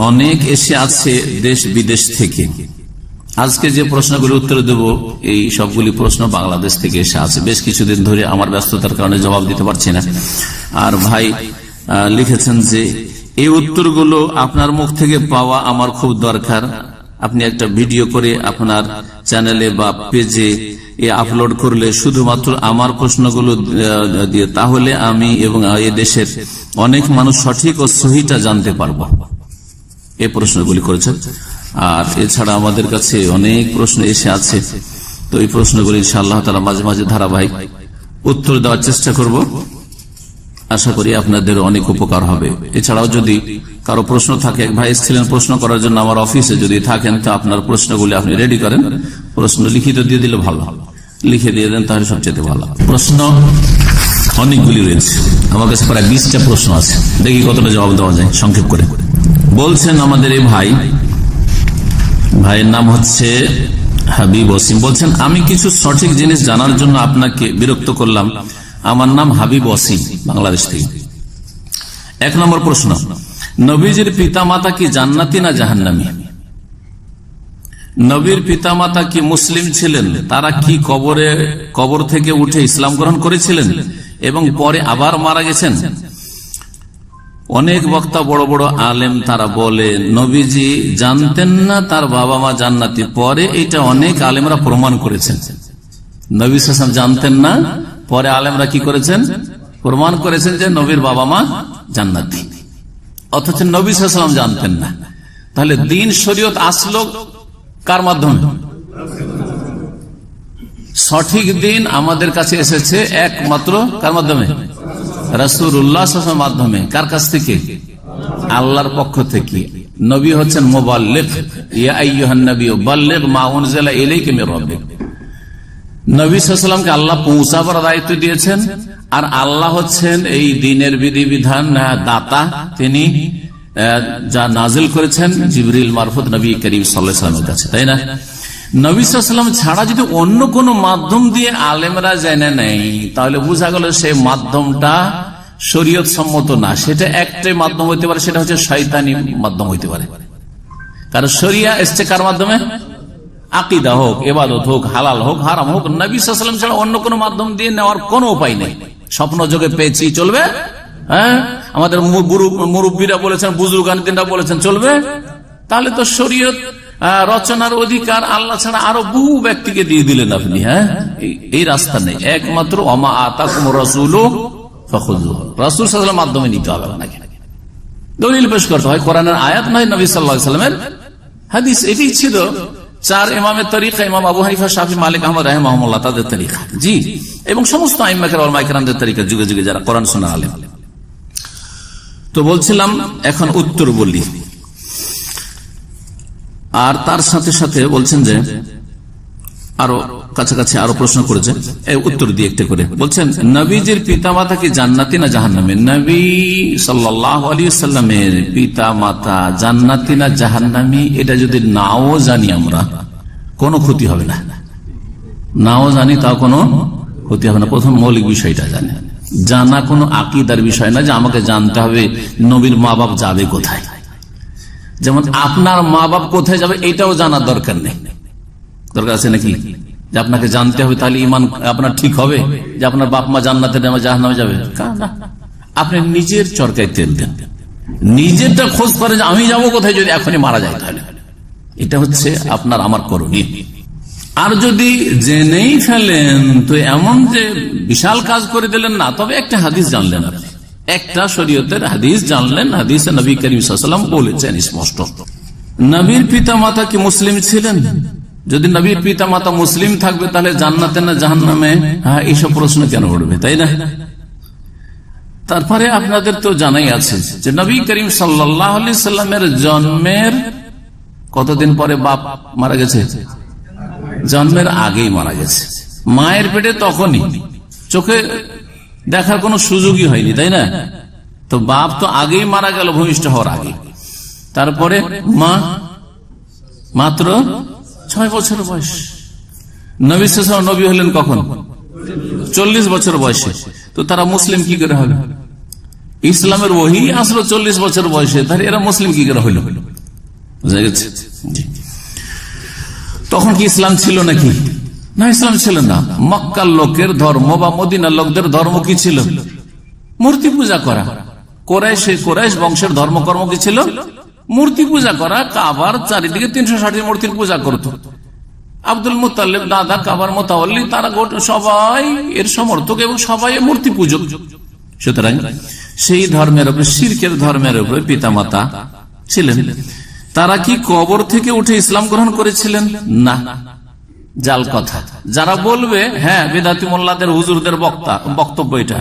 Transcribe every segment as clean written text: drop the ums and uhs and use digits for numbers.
অনেক এসে আছে দেশ বিদেশ থেকে। আজকে যে প্রশ্নগুলি উত্তর দেব এই সবগুলি প্রশ্ন বাংলাদেশ থেকে এসে আছে। বেশ কিছুদিন ধরে আমার ব্যস্ততার কারণে জবাব দিতে পারছি না। আর ভাই লিখেছেন যে এই উত্তরগুলো আপনার মুখ থেকে পাওয়া আমার খুব দরকার। আপনি একটা ভিডিও করে আপনার চ্যানেলে বা পেজে আপলোড করলে শুধুমাত্র আমার প্রশ্নগুলো দিয়ে, তাহলে আমি এবং এই দেশের অনেক মানুষ সঠিক ও সহিটা জানতে পারবো। এই প্রশ্নগুলি করেছেন। আর এছাড়া আমাদের কাছে অনেক প্রশ্ন এসে আছে। তো এই প্রশ্নগুলি ইনশাআল্লাহ তাআলা মাঝে মাঝে ধারাবাহিক উত্তর দেওয়ার চেষ্টা করব। আশা করি আপনাদের অনেক উপকার হবে। এছাড়াও যদি কারো প্রশ্ন থাকে, এক ভাই এসেছিলেন প্রশ্ন করার জন্য আমার অফিসে, যদি থাকেন তো আপনার প্রশ্নগুলি আপনি রেডি করেন, প্রশ্ন লিখিত দিয়ে দিলে ভালো, লিখে দিয়ে দেন তাহলে সবচেয়ে ভালো। প্রশ্ন অনেকগুলি রয়েছে, আমার কাছে প্রায় 20টা প্রশ্ন আছে, দেখি কতটা জবাব দেওয়া যায় সংক্ষেপ করে। বলছেন আমাদের এই ভাইয়ের নাম হচ্ছে হাবিব ওসিম। বলছেন আমি কিছু সঠিক জিনিস জানার জন্য আপনাকে বিরক্ত করলাম। আমার নাম হাবিব ওসিম, বাংলাদেশ থেকে। 1 নম্বর প্রশ্ন, নবীজির পিতা মাতা কি জান্নাতি না জাহান্নামী? নবীর পিতা মাতা কি মুসলিম ছিলেন? তারা কি কবর থেকে উঠে ইসলাম গ্রহণ করেছিলেন এবং পরে আবার মারা গেছেন? অনেক বক্তা, বড় বড় আলেম তারা বলে নবীজি জানতেন না তার বাবা মা জান্নাতি। পরে এটা অনেক আলেমরা প্রমাণ করেছেন। নবী সাল্লাল্লাহু আলাইহি ওয়াসাল্লাম জানতেন না, পরে আলেমরা কি করেছেন? প্রমাণ করেছেন যে নবীর বাবা মা জান্নাতি, অথচ নবী সাল্লাল্লাহু আলাইহি ওয়াসাল্লাম জানতেন না। তাহলে দ্বীন শরীয়ত আসলো কার মাধ্যমে? সঠিক দিন আমাদের কাছে এসেছে একমাত্র কার মাধ্যমে? রাসূলুল্লাহ সাল্লাল্লাহু আলাইহি ওয়াসাল্লামের মাধ্যমে। কার কাছ থেকে? আল্লাহর পক্ষ থেকে। নবী হচ্ছেন মুবাল্লিগ, ইয়া আইয়ুহান নাবিয়্যু বাল্লিগ মা উনজিলা ইলাইকা মির রাব্বিক। নবী সাল্লাল্লাহু আলাইহি ওয়াসাল্লামকে আল্লাহ পৌঁছাবার দায়িত্ব দিয়েছেন, আর আল্লাহ হচ্ছেন এই দ্বীনের বিধিবিধান দাতা। তিনি যা নাজিল করেছেন জিবরিল মারফত নবী করিম সাল্লাল্লাহু আলাইহি ওয়াসাল্লামের কাছে, তাই না? নবী সাল্লাল্লাহু আলাইহি ওয়াসাল্লাম ছাড়া যদি অন্য কোন মাধ্যম দিয়ে আলেমরা জেনে নেয়, তাহলে বোঝা গেল সেই মাধ্যমটা শরীয়ত সম্মত না। সেটা একটাই মাধ্যম হইতে পারে, সেটা হচ্ছে শয়তানি মাধ্যম হইতে পারে। কারণ শরিয়া এসছে কার মাধ্যমে? আকীদা হোক, ইবাদত হোক, হালাল হোক, হারাম হোক, নবী সাল্লাল্লাহু আলাইহি ওয়াসাল্লাম ছাড়া অন্য কোন মাধ্যম দিয়ে নেওয়ার কোন উপায় নেই। স্বপ্ন যোগে পেয়েছি চলবে? হ্যাঁ, আমাদের মুরব্বীরা বলেছেন, বুজুর্গানরা বলেছেন চলবে? তাহলে তো শরীয়ত রচনার অধিকার আল্লাহ ছাড়া আরো বহু ব্যক্তিকে দিয়ে দিলেন আপনি। হ্যাঁ, এই রাস্তা নেই। একমাত্র ওমা আতাকুম রাসূলু ফাখুযুহু, রাসূল সাল্লাল্লাহু আলাইহি ওয়াসাল্লামের মাধ্যমে নিতে হবে আপনাকে। দলিল পেশ করতে হয়, কোরআনের আয়াত নয়, নবী সাল্লাল্লাহু আলাইহি ওয়াসাল্লামের হাদিস। এটি ছিল 4 ইমামের তরিকা, ইমাম আবু হানিফা, শাফি, মালিক, আহমদ রাহিমাহুল্লাহ, তাদের তরিকা। জি, এবং সমস্ত আইম্মা কেরাম, উলামা কেরামদের তরিকা, যুগে যুগে যারা কোরআন শোনার আলেম। তো বলছিলাম, এখন উত্তর বলি। আর তার সাথে সাথে বলছেন যে আরো কাছাকাছি আরো প্রশ্ন করেছে, উত্তর দিয়ে একটা করে বলছেন, নবীজির পিতা মাতা কি জান্নাতি না জাহান্নামী? নবী সাল্লাল্লাহু আলাইহি ওয়াসাল্লামের পিতা মাতা জান্নাতি না জাহান্নামী, এটা যদি নাও জানি আমরা, কোনো ক্ষতি হবে না। নাও জানি তাও কোনো ক্ষতি হবে না। প্রথম মৌলিক বিষয়টা জানি, জানা কোনো আকীদার বিষয় না যে আমাকে জানতে হবে নবীর মা বাপ যাবে কোথায়। যেমন আপনার মা বাপ কোথায় যাবে এটাও জানার দরকার নেই। দরকার আছে নাকি যে আপনাকে জানতে হবে? তাহলে ইমান আপনার ঠিক হবে যে আপনার বাপ মা জান্নাতে জাহান্নামে যাবে? আপনি নিজের চরকায় তেল দেন, নিজেরটা খোঁজ করেন যে আমি যাবো কোথায় যদি এখনই মারা যায়। তাহলে এটা হচ্ছে আপনার আমার করণীয়। আর যদি জেনেই ফেলেন তো এমন যে বিশাল কাজ করে দিলেন না, তবে একটা হাদিস জানলেন, আপনি একটা শরীয়তের হাদিস জানলেন। হাদিসে নবী করিম সাল্লাল্লাহু আলাইহি ওয়াসাল্লাম বলেছেন স্পষ্ট, নবীর পিতা মাতা কি মুসলিম ছিলেন? যদি নবীর পিতা মাতা মুসলিম থাকবে তাহলে জান্নাতে না জাহান্নামে? হ্যাঁ, এইসব প্রশ্ন কেন উঠবে, তাই না? তারপরে আপনাদের তো জানাই আছে যে নবী করিম সাল্লাল্লাহু আলাইহি ওয়াসাল্লামের জন্মের কতদিন পরে বাপ মারা গেছে? জন্মের আগেই মারা গেছে। মায়ের পেটে তখনই, চোখে দেখার কোনো সুযোগই হয়নি, তাই না? তো বাপ তো আগেই মারা গেল, ভূমিষ্ঠ হওয়ার আগে। তারপরে মা মাত্র 6 বছর বয়স। নবী সাল্লাল্লাহু আলাইহি ওয়াসাল্লাম নবী হলেন কখন? 40 বছর বয়সে। তো তারা মুসলিম কি করে হবে? ইসলামের ওহী আসলো 40 বছর বয়সে, তাহলে এরা মুসলিম কি করে হইল? বুঝা গেছে? তখন কি ইসলাম ছিল নাকি? না, ইসলাম ছিল না। মক্কার লোকের ধর্ম বা মদিনার লোকদের ধর্ম কি ছিল? মূর্তি পূজা করা। কোরাইশ বংশের ধর্মকর্ম কি ছিল? মূর্তি পূজা করা। কাবার চারিদিকে 360 মূর্তির পূজা করত। আব্দুল মুত্তালিব দাদা কাবার মোতাওয়াল্লি, তারা সবাই এর সমর্থক এবং সবাই মূর্তি পূজক। সুতরাং সেই ধর্মের উপরে, শিরকের ধর্মের উপরে পিতামাতা ছিলেন। তারা কি কবর থেকে উঠে ইসলাম গ্রহণ করেছিলেন? না, জাল কথা। যারা বলবে হ্যাঁ বেদাতি মোল্লাদের হুজুরদের বক্তব্য এটা,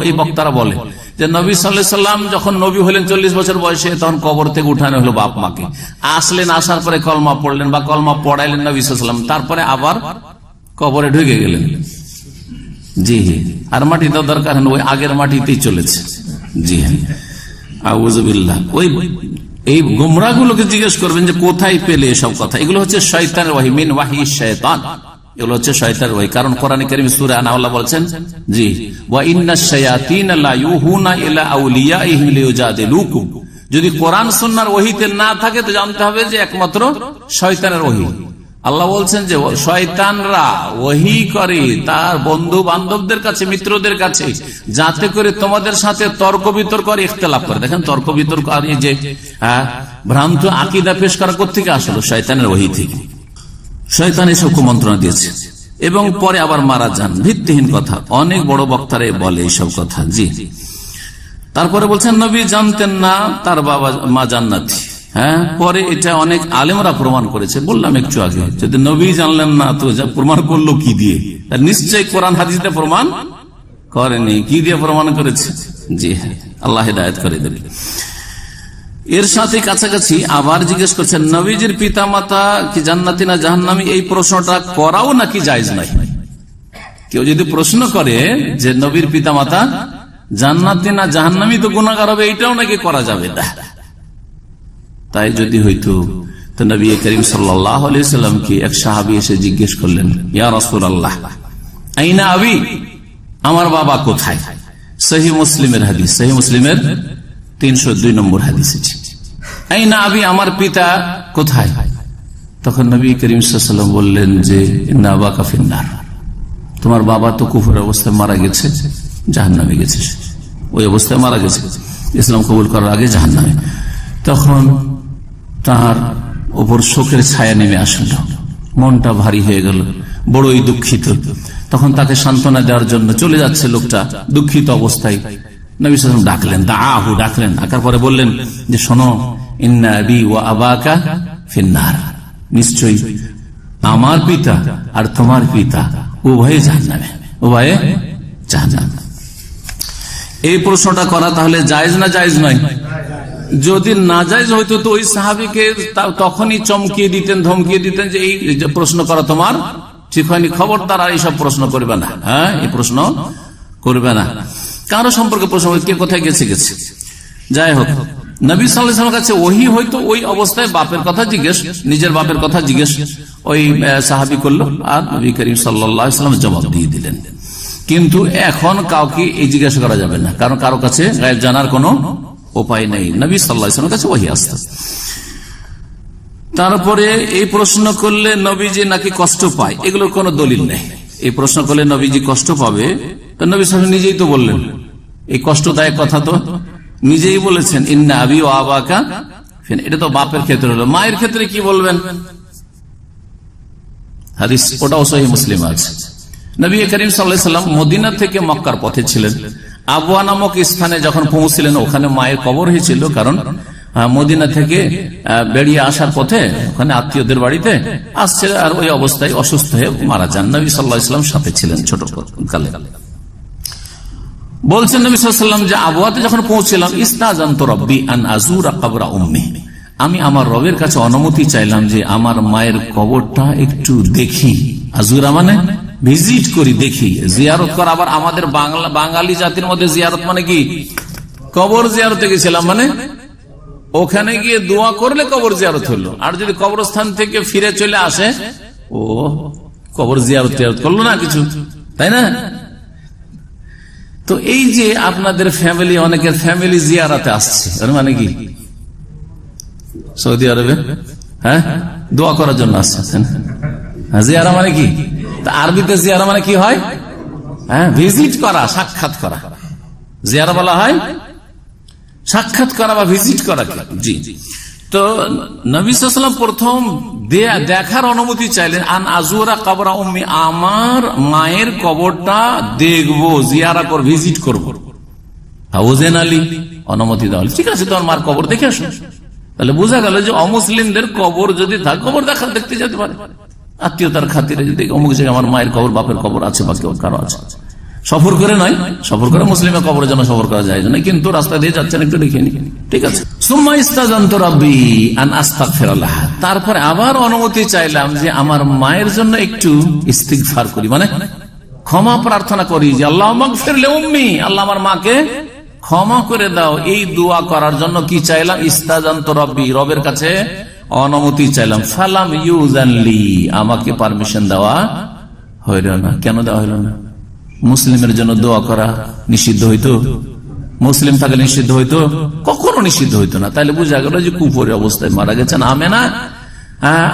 এই বক্তারা বলে যে নবী সাল্লাল্লাহু আলাইহি সাল্লাম যখন নবী হলেন 40 বছর বয়সে, তখন কবর থেকে উঠানো হলো বাপ মাকে। আসলেন, আসার পরে কলমা পড়লেন বা কলমা পড়াইলেন নবী সাল্লাল্লাহু আলাইহি সাল্লাম, তারপরে আবার কবরে ঢুকে গেলেন। জি, আর মাটি তো দরকার নেই, ওই আগের মাটিতেই চলেছে। জি হ্যাঁ, আউযুবিল্লাহ। এই গোমরাগুলোকে জিজ্ঞেস করবেন যে কোথায় পেলে এসব কথা। এগুলো হচ্ছে শয়তানের ওয়াহি, মিন ওয়াহি শায়তান। এগুলো হচ্ছে শয়তানের ওয়াহি। কারণ কোরআনে কারীমে সূরা আনআম বলেছেন, জি, ওয়া ইন্নাশ শায়াতিন লা ইউহুনা ইলা আউলিয়াইহিম লিউজাদিলুকুম। যদি কোরআন সুন্নাহর ওহীতে না থাকে তো জানতে হবে যে একমাত্র শয়তানের ওহী। আল্লাহ বলছেন যে শয়তানরা ওহী করে তার বন্ধু বান্ধবদের কাছে, মিত্রদের কাছে, যাতে করে তোমাদের সাথে তর্ক বিতর্ক আর ইখতিলাফ করে। দেখেন, তর্ক বিতর্ক আর এই যে ভ্রান্ত আকীদা পেশ করা কোত্থেকে আসলো? শয়তানের ওহী থেকে। শয়তান এসব কুমন্ত্রণা দিয়েছে এবং পরে আবার মারা যান। ভিত্তিহীন কথা, অনেক বড় বক্তারে বলে এইসব কথা। জি, তারপরে বলছেন নবী জানতেন না তার বাবা মা জান্নাতি। হ্যাঁ, পরে এটা অনেক আলেমরা প্রমাণ করেছে। বললাম একটু আগে, যদি নবী জানলেন না তো প্রমাণ করলো কি দিয়ে? নিশ্চয়ই কোরআন হাদিসে প্রমাণ করেনি। কি দিয়ে প্রমাণ করেছে? জি হ্যাঁ, আল্লাহ হিদায়াত করে দেবে। এর সাথে কাছাকাছি আবার জিজ্ঞেস করছেন নবীজির পিতা মাতা কি জান্নাতি না জাহান্নামী, এই প্রশ্নটা করাও নাকি জায়েজ নাই? কেউ যদি প্রশ্ন করে যে নবীর পিতা মাতা জান্নাতি না জাহান্নামী তো গুনাহগার হবে, এইটাও নাকি করা যাবে না। তাই যদি হইতো তো নবী করিম সাল্লাল্লাহু আলাইহি ওয়াসাল্লাম কি এক সাহাবী এসে জিজ্ঞেস করলেন, ইয়া রাসূলুল্লাহ আইনা আবি, আমার বাবা কোথায়? সহিহ মুসলিমের হাদিস, সহিহ মুসলিমের 302 নম্বর হাদিস। আইনা আবি, আমার পিতা কোথায়? তখন নবী করিম সাল্লাল্লাহু আলাইহি ওয়াসাল্লাম বললেন যে ইন্না আবাকা ফিন্নার, তোমার বাবা তো কুফর অবস্থায় মারা গেছে, জাহান্নামে গেছে। ওই অবস্থায় মারা গেছে, ইসলাম কবুল করার আগে জাহান্নামে। তখন তাহার উপর শোকের ছায়া নেমে আসল, মনটা ভারী হয়ে গেল, বড়ই দুঃখিত। তখন তাকে সান্ত্বনা দেওয়ার জন্য চলে যাচ্ছে লোকটা দুঃখিত অবস্থায়। নবী সাল্লাল্লাহু আলাইহি ওয়াসাল্লাম ডাকলেন, দাআহু, ডাকলেন। আকার পরে বললেন যে শোনো, ইন্না আবি ওয়া আবাকা ফিন্নার, নিশ্চয়ই আমার পিতা আর তোমার পিতা উভয়ে জাহান্নামে, উভয়ে জাহান্নামে। এই প্রশ্নটা করা তাহলে জায়েজ না জায়েজ নয়? যদি না জায়েজ হইতো তো ওই সাহাবীকে তখনই চমকিয়ে দিতেন, ধমকিয়ে দিতেন যে এই প্রশ্ন করা তোমার ঠিক হয়নি, খবরদার আর এইসব প্রশ্ন করবে না। হ্যাঁ, এই প্রশ্ন করবে না। কারো সম্পর্কে প্রশ্ন, কে কোথায় গেছে গেছে। যাই হোক, নবী সাল্লাল্লাহু আলাইহি ওয়াসাল্লামের কাছে ওহী হয়তো ওই অবস্থায় বাপের কথা জিজ্ঞেস, নিজের বাপের কথা জিজ্ঞেস ওই সাহাবী করলো, আর নবী করিম সাল্লাল্লাহু আলাইহি ওয়াসাল্লাম জবাব দিয়ে দিলেন। কিন্তু এখন কাউকে এই জিজ্ঞাসা করা যাবে না, কারণ কারো কাছে গায়েব জানার কোনো উপায় নেই। নবী সাল্লাল্লাহু আলাইহি ওয়াসাল্লামের কাছে ওহী আসছে। তারপরে এই প্রশ্ন করলে নবীজি নাকি কষ্ট পায়, এগুলোর কোনো দলিল নেই। এই প্রশ্ন করলে নবীজি কষ্ট পাবে, তো নবী সাল্লাল্লাহু আলাইহি ওয়াসাল্লাম নিজেই তো বললেন, এই কষ্টদায়ক কথা তো নিজেই বলেছেন, ইন্না আবি ওয়া আবাকা। এটা তো বাপের ক্ষেত্রে হলো। মায়ের ক্ষেত্রে কি বলবেন? হাদিস ওটাও সহিহ মুসলিম আছে। নবী করিম সাল্লাল্লাহু আলাইহি ওয়াসাল্লাম মদিনা থেকে মক্কার পথে ছিলেন। আবওয়া নামক স্থানে যখন পৌঁছলেন, ওখানে মায়ের কবর হয়েছিল। কারণ মদিনা থেকে বেরিয়ে আসার পথে ওখানে আত্মীয়দের বাড়িতে আসছে, আর ওই অবস্থায় অসুস্থ হয়ে মারা যান। নবী সাল্লাল্লাহু আলাইহি ওয়াসাল্লাম সাথে ছিলেন ছোট কালে। বলছেন নবী সাল্লাল্লাহু আলাইহি ওয়াসাল্লাম যে আবওয়াতে যখন পৌঁছলাম, ইস্তাযানতু রাব্বি আন আযুরা কবরা উম্মি, আমি আমার রবের কাছে অনুমতি চাইলাম যে আমার মায়ের কবরটা একটু দেখি। আযুরা মানে ভিজিট করি, দেখি, জিয়ারত করা। আবার আমাদের বাঙালি জাতির মধ্যে জিয়ারত মানে কি? কবর জিয়ারতে গেছিলাম, মানে ওখানে গিয়ে দোয়া করলে কবর জিয়ারত হলো। আর যদি কবরস্থান থেকে ফিরে চলে আসে, ও কবর জিয়ারত করলো না কিছু, তাই না? তো এই যে আপনাদের ফ্যামিলি, অনেকের ফ্যামিলি জিয়ারাতে আসছে, মানে কি সৌদি আরবে, হ্যাঁ, দোয়া করার জন্য আসছেন। জিয়ারা মানে কি? আরবিতে জিয়ারা মানে কি হয়? হ্যাঁ, ভিজিট করা, সাক্ষাৎ করা। জিয়ারা বলা হয় সাক্ষাৎ করা বা ভিজিট করা। জি। তো নবী সাল্লাল্লাহু আলাইহি ওয়াসাল্লাম প্রথম দেখার অনুমতি চাইলেন, আন আজুরা কবরা উম্মি, আমার মায়ের কবরটা দেখবো, জিয়ারা কর, ভিজিট করবো। হাউজেন আলী অনুমতি দেওয়া, ঠিক আছে তোমার মার কবর দেখে আসুন। তাহলে বোঝা গেল যে অমুসলিমদের কবর যদি থাকে, কবর দেখতে যেতে পারে, আত্মীয়তার খাতিরে যদি অমুক জায়গায় আমার মায়ের কবর, বাপের কবর আছে বা কেউ কারো আছে। সফর করে নয়, সফর করে মুসলিমের কবরের জন্য সফর করা যায় না, কিন্তু রাস্তা দিয়ে যাচ্ছেন একটু দেখে নি, ঠিক আছে। সুম্মা ইস্তাযানতু রাব্বি আন আস্তাগফির লাহা, তারপরে আবার অনুমতি চাইলাম যে আমার মায়ের জন্য একটু ইস্তিগফার করি, মানে ক্ষমা প্রার্থনা করি, যে আল্লাহুম্মা আগফির লি উম্মি, আল্লাহ আমার মাকে ক্ষমা করে দাও। এই দোয়া করার জন্য কি চাইলাম? ইস্তাযানতু রাব্বি, রবের কাছে অনুমতি চাইলাম। ফালাম ইউযান লি, আমাকে পারমিশন দেওয়া হইল না। কেন দেওয়া হইল না? মুসলিমের জন্য দোয়া করা নিষিদ্ধ হইতো? মুসলিম থাকলে নিষিদ্ধ হইতো? কখনো নিষিদ্ধ হইতো না। তাহলে বোঝা গেল যে কুফরি অবস্থায় মারা গেছেন আমেনা,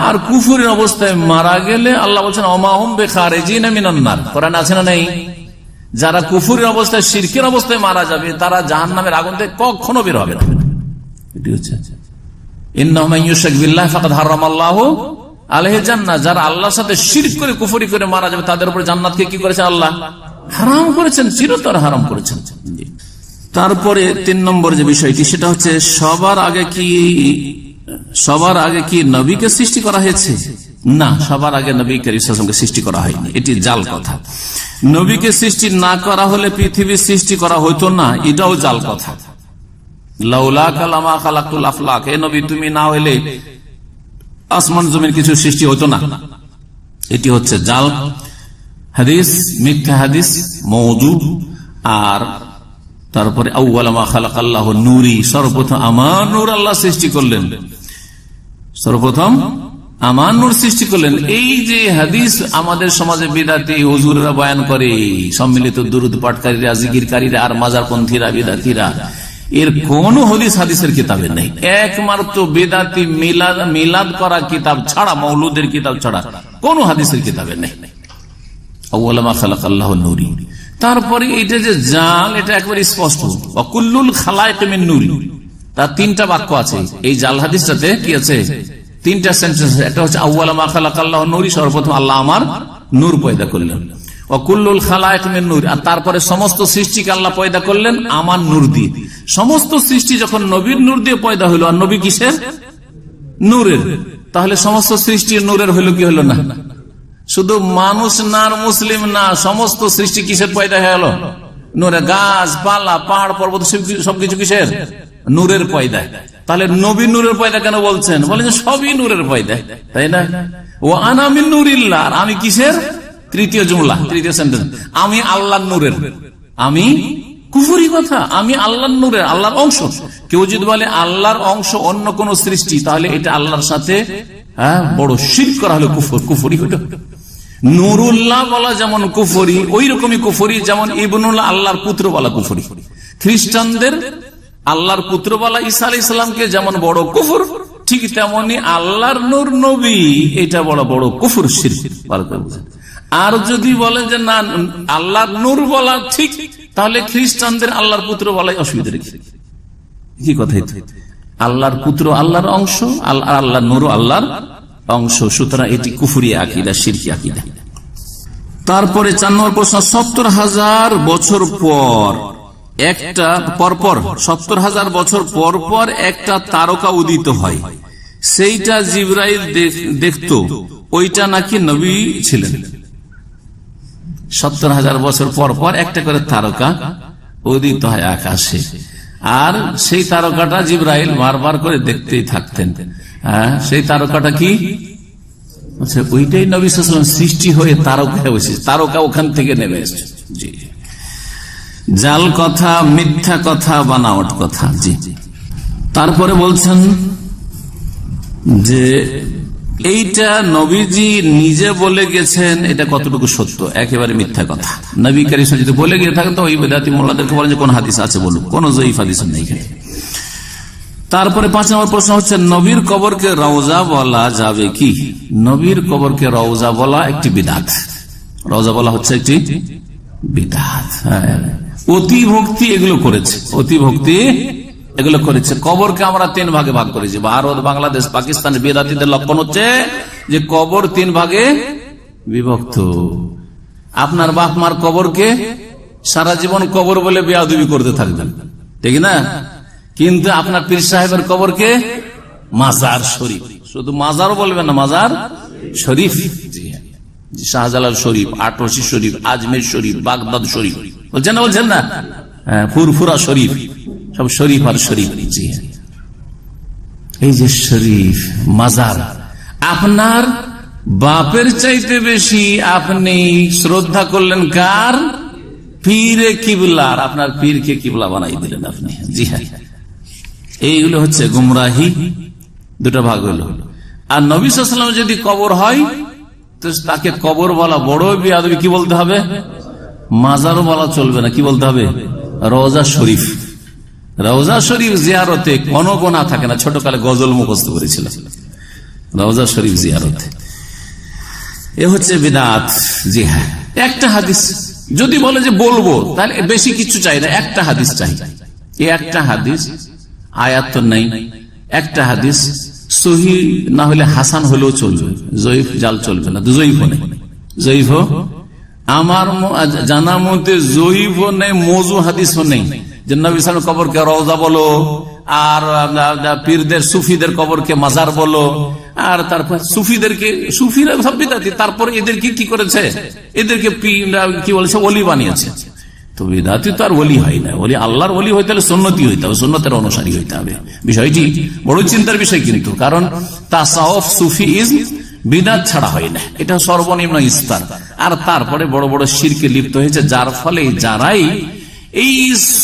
আর কুফরি অবস্থায় মারা গেলে আল্লাহ বলছেন ওমা হুম বিখারিজিনা মিনান নার। কোরআন আছে না নেই? যারা কুফরি অবস্থায়, শিরকের অবস্থায় মারা যাবে, তারা জাহান্নামের আগুন থেকে কখনো বের হবে না। এটি হচ্ছে ইন্নাহু মান ইউশরিক বিল্লাহি ফাকাদ হারামাল্লাহু আলাইহি জান্নাহ, যারা আল্লাহর সাথে শিরক করে, কুফরি করে মারা যাবে, তাদের উপর জান্নাতকে কি করেছে? আল্লাহ হারাম করেছেন, চিরতর হারাম করেছেন। তারপরে 3 নম্বর যে বিষয়টি, সেটা হচ্ছে সবার আগে কি নবীকে সৃষ্টি করা হয়েছে? না, সবার আগে নবী কারীম সাল্লাল্লাহু আলাইহি ওয়াসাল্লামকে সৃষ্টি করা হয়নি, এটি জাল কথা। নবীকে সৃষ্টি না করা হলে পৃথিবীর সৃষ্টি করা হইতো না, এটাও জাল কথা। লাউলা কালামা খালাকুল আফলাক, হে নবী তুমি না হইলে আসমান জমিন কিছু সৃষ্টি হতো না, এটি হচ্ছে জাল হাদিস, মিথ্যা হাদিস, মওযু। আর তারপরে আউয়ালা মা খালাকাল্লাহু নূরি, সর্বপ্রথম আমার নূর আল্লাহ সৃষ্টি করলেন, সর্বপ্রথম আমার নূর সৃষ্টি করলেন। এই যে হাদিস আমাদের সমাজে বিদাতি হুজুররা বয়ান করে, সম্মিলিত দুরূদ পাঠকারীরা, জিকিরকারীরা আর মাজারপন্থীরা, বিদাতিরা, এর কোন হাদিসের কিতাবে নেই। একমাত্র বেদাতি মিলাদ করা কিতাব ছাড়া, মৌলুদের কিতাব ছাড়া কোন হাদিসের কিতাবে নেই। আউয়ালা মা খালাকাল্লাহু নূরি। তারপরে এটা যে জাল, এটা একবারে স্পষ্ট, ওয়াকুল্লুল খালায়েক মিন নূরি, তার 3টা বাক্য আছে এই জাল হাদিসটাতে। কি আছে? 3টা সেন্টেন্স। একটা হচ্ছে আউয়ালা মা খালাকাল্লাহু নূরি, সর্বপ্রথম আল্লাহ আমার নূর পয়দা করলেন। ওয়াকুল্লুল খালায়েক মিন নূর, আর তারপরে সমস্ত সৃষ্টিকে আল্লাহ পয়দা করলেন আমার নূর দিয়ে। সমস্ত সৃষ্টি যখন নবীর নূর দিয়ে পয়দা হইল, আর নবী কিসের? নূরের। তাহলে সমস্ত সৃষ্টি নূরের হইল কি হইল না? শুধু মানুষ না আর মুসলিম না, সমস্ত সৃষ্টি কিসের পয়দা হয়ে গেল? নূরে। গাছ পালা, পাহাড় পর্বত সবকিছু কিসের? নূরের পয়দা। তাহলে নবী নূরের পয়দা কেন বলছেন? বলেন যে সবই নূরের পয়দা, তাই না? ও আনা মিন নূরিল্লাহ, আমি কিসের? তৃতীয় জুমলা, তৃতীয় সেন্টেন্স, আমি আল্লাহর নূরের। আমি কুফরি কথা, আমি আল্লাহর নূরের, আল্লাহর অংশ। কেউ যদি বলে আল্লাহর অংশ অন্য কোন সৃষ্টি, তাহলে এটা আল্লাহর সাথে বড় শিরক করা হলো, কুফরি হলো। নুরুল্লাহ বলা যেমন কুফরি, ওই রকমই কুফরি যেমন ইবনুল্লাহ, আল্লাহর পুত্র বলা কুফরি। খ্রিস্টানদের আল্লাহর পুত্র বলা ঈসা আলাইহিস সালামকে যেমন বড় কুফর, ঠিক তেমনি আল্লাহর নূর নবী, এটা বড় কুফর, শিরক। আর যদি বলেন যে না আল্লাহর নূর বলা ঠিক, তাহলে খ্রিস্টানদের আল্লাহর পুত্র বলাই অসুবিধা রেখে কি কথা? আল্লাহর পুত্র আল্লাহর অংশ, আল্লাহর নূর আল্লাহর অংশ, সুতরাং এটি কুফরি আকীদা, শিরকি আকীদা। তারপরে 4 নম্বর প্রশ্ন, 70,000 বছর পর একটা পরপর 70,000 বছর পর পর একটা তারকা উদিত হয়, সেইটা জিবরাইল দেখতো, ওইটা নাকি নবী ছিলেন। 70,000 বছর পর পর একটা করে তারকা উদিত হয় আকাশে, আর সেই তারকাটা জিবরাইল বারবার করে দেখতেই থাকতেন। সেই তারকাটা কি? ওইটাই নবী সাল্লাল্লাহু আলাইহি ওয়াসাল্লাম সৃষ্টি হয়ে তারকা হয়েছে, তারকা ওখান থেকে নেমে এসেছে। জি, জাল কথা, মিথ্যা কথা, বানাওয়াট কথা। জি, তারপরে বলছেন যে এইটা নবীজি নিজে বলে গেছেন, এটা কতটুকু সত্য? একেবারে মিথ্যা কথা। নবী কারীম যদি বলে গিয়ে থাকেন, তো ওই বেদাতি মোল্লাদেরকে বলেন যে কোন হাদিস আছে বলুন, কোন জয়ীফ হাদিস নেই। তারপরে 5 নম্বর প্রশ্ন হচ্ছে নবীর কবরকে রওজা বলা যাবে কি? নবীর কবরকে রওজা বলা একটি বিদআত। রওজা বলা হচ্ছে একটি বিদআত। অতি ভক্তি এগুলো করেছে, অতি ভক্তি এগুলো করেছে। কবরকে আমরা 3 ভাগে ভাগ করেছি। ভারত, বাংলাদেশ, পাকিস্তানের বিদআতীদের লক্ষণ হচ্ছে যে কবর 3 ভাগে বিভক্ত। আপনার বাপ মার কবরকে সারা জীবন কবর বলে বেয়াদবি করতে থাকবেন, ঠিক না? কিন্তু আপনার পীর সাহেবের কবরকে মাজার শরীফ, শুধু মাজারও বলবেন না, মাজার শরীফ। জি হ্যাঁ, শাহজালাল শরীফ, আটরশি শরীফ, আজমের শরীফ, বাগদাদ শরীফ, বলছেন না? বলছেন না? হ্যাঁ, ফুরফুরা শরীফ, সব শরীফ আর শরীফ। জি হ্যাঁ, এই যে শরীফ মাজার, আপনার বাপের চাইতে বেশি আপনি শ্রদ্ধা করলেন কার? পীরে কিবলার। আপনার পীরকে কিবলা বানাই দিলেন আপনি। জি হ্যাঁ, এইগুলো হচ্ছে গুমরাহি। 2টা ভাগ হলো। আর নবী সাল্লাল্লাহু আলাইহি ওয়াসাল্লাম যদি কবর হয় তো তাকে কবর বলা বড় বেয়াদবি। কি বলতে হবে? মাজারও বলা চলবে না, কি বলতে হবে? রওজা শরীফ। রওজা শরীফ জিয়ারতে কোনো গুনাহ থাকে না। ছোটকালে গজল মুখস্থ করেছিল, রওজা শরীফ জিয়ারতে। এ হচ্ছে বিদআত। জি হ্যাঁ, একটা হাদিস যদি বলে যে বলবো, তাহলে বেশি কিছু চাই না, একটা হাদিস চাই। এই একটা হাদিস, আয়াত তো নেই, একটা হাদিস সহি না হলে হাসান হলেও চলবে, জয়ীফ জাল চলবে না। জয়ীফও নেই, জয়ীফও আমার জানার মধ্যে জয়ীফও নেই, মওযু হাদিসও নেই যে নবী সাল্লাল্লাহু আলাইহি ওয়াসাল্লাম কবরকে রওজা বলো, আর পীরদের সুফিদের কবরকে মাজার বলো, আর তারপর সুফিদেরকে, সুফিরা সব বিদআতি, তারপর এদেরকে কি করেছে? এদেরকে কি বলেছে? ওলি বানিয়েছে। তো বিদআতি তো আর ওলি হয় না। ওলি আল্লাহর ওলি হইতে হলে সুন্নতি হইতে হবে, সুন্নতের অনুসারী হইতে হবে। বিষয়টি বড় চিন্তার বিষয় কিন্তু, কারণ তাসাউফ সুফিইজম বিদআত ছাড়া হয় না, এটা সর্বনিম্ন স্তর। আর তারপরে বড় বড় শিরকে লিপ্ত হয়েছে, যার ফলে যারাই এই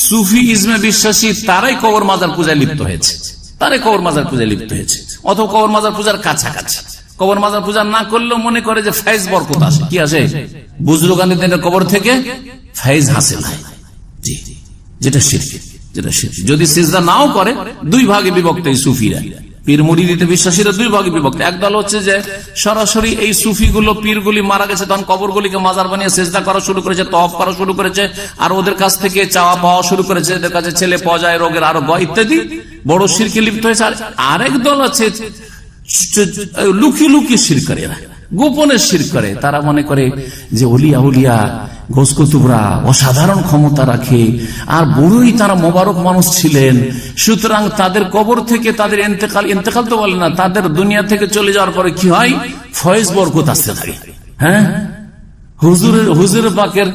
সুফি ইজমে বিশ্বাসী তারাই কবর মাজার পূজায় লিপ্ত হয়েছে, তারাই কবর মাজার পূজায় লিপ্ত হয়েছে। অথবা কবর মাজার পূজার কাছাকাছি। কবর মাজার পূজা না করলেও মনে করে যে ফাইজ বরকত আসে। কি আসে? বুজরুগানদের কবর থেকে ফাইজ হাসিল হয়। জি, যেটা শিরক, যেটা শিরক। যদি সিজদা নাও করে, 2 ভাগে বিভক্ত এই সুফিরা। পীর মুরিদিতে বিশ্বাসীরা 2 ভাগে বিভক্ত। একদল হচ্ছে যে সরাসরি এই সুফিগুলো, পীরগুলি মারা গেছে তখন কবরগুলিকে মাজার বানিয়ে সিজদা করা শুরু করেছে, তওয়াফ করা শুরু করেছে, আর ওদের কাছ থেকে চাওয়া পাওয়া শুরু করেছে, এদের কাছে ছেলে পাওয়া যায়, রোগের আরোগ্য ইত্যাদি বড় শিরকে লিপ্ত হয়েছে। আর আরেক দল আছে লুকিয়ে লুকিয়ে শিরক করে, গোপনে শিরক করে। তারা মনে করে যে ওলিয়া উলিয়া গোস কুতুবরা অসাধারণ ক্ষমতা রাখে, আর বড়ই তারা মোবারক মানুষ ছিলেন, সুতরাং তাদের কবর থেকে তাদের ইন্তেকাল তো বলে না, তাদের দুনিয়া থেকে চলে যাওয়ার পরে কি হয়? ফয়েজ বরকত আসতে থাকে। হ্যাঁ, হুজুর পাকের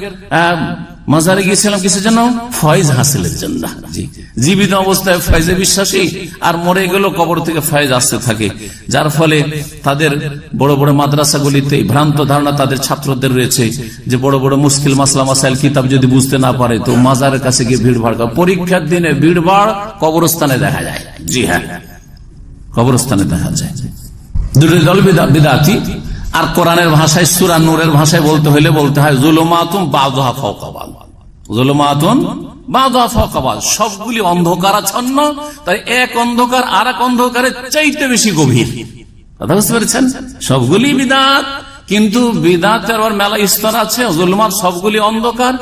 মাজারে গিয়েছিলাম কিসের জন্য? ফয়েজ হাসিলের জন্য। জীবিত অবস্থায় ফয়েজে বিশ্বাসী, আর মরে গেল কবর থেকে ফয়েজ আসতে থাকে, যার ফলে তাদের বড় বড় মাদ্রাসাগুলিতে ভ্রান্ত ধারণা তাদের ছাত্রদের রয়েছে যে বড় বড় মুশকিল মাসলা মাসাইল কিতাব যদি বুঝতে না পারে তো মাজারের কাছে গিয়ে ভিড় ভাড় করে। পরীক্ষার দিনে ভিড় ভাড় কবরস্থানে দেখা যায়। জি হ্যাঁ, কবরস্থানে দেখা যায়। 2টি দল বিদআতি। আর কোরআনের ভাষায়, সূরা নূরের ভাষায় বলতে হলে বলতে হয় যুলুমাতুন বাযুহা ফাওকা বায, যুলুমাতুন বাযুহা ফাওকা বায। সবগুলি অন্ধকারাচ্ছন্ন, তাই এক অন্ধকার আর এক অন্ধকারের চাইতে বেশি গভীর। কথা বুঝতে পেরেছেন? সবগুলি বিদআত, কিন্তু বিদআতের আবার মেলা স্তর আছে। যুলুমাত সবগুলি অন্ধকার,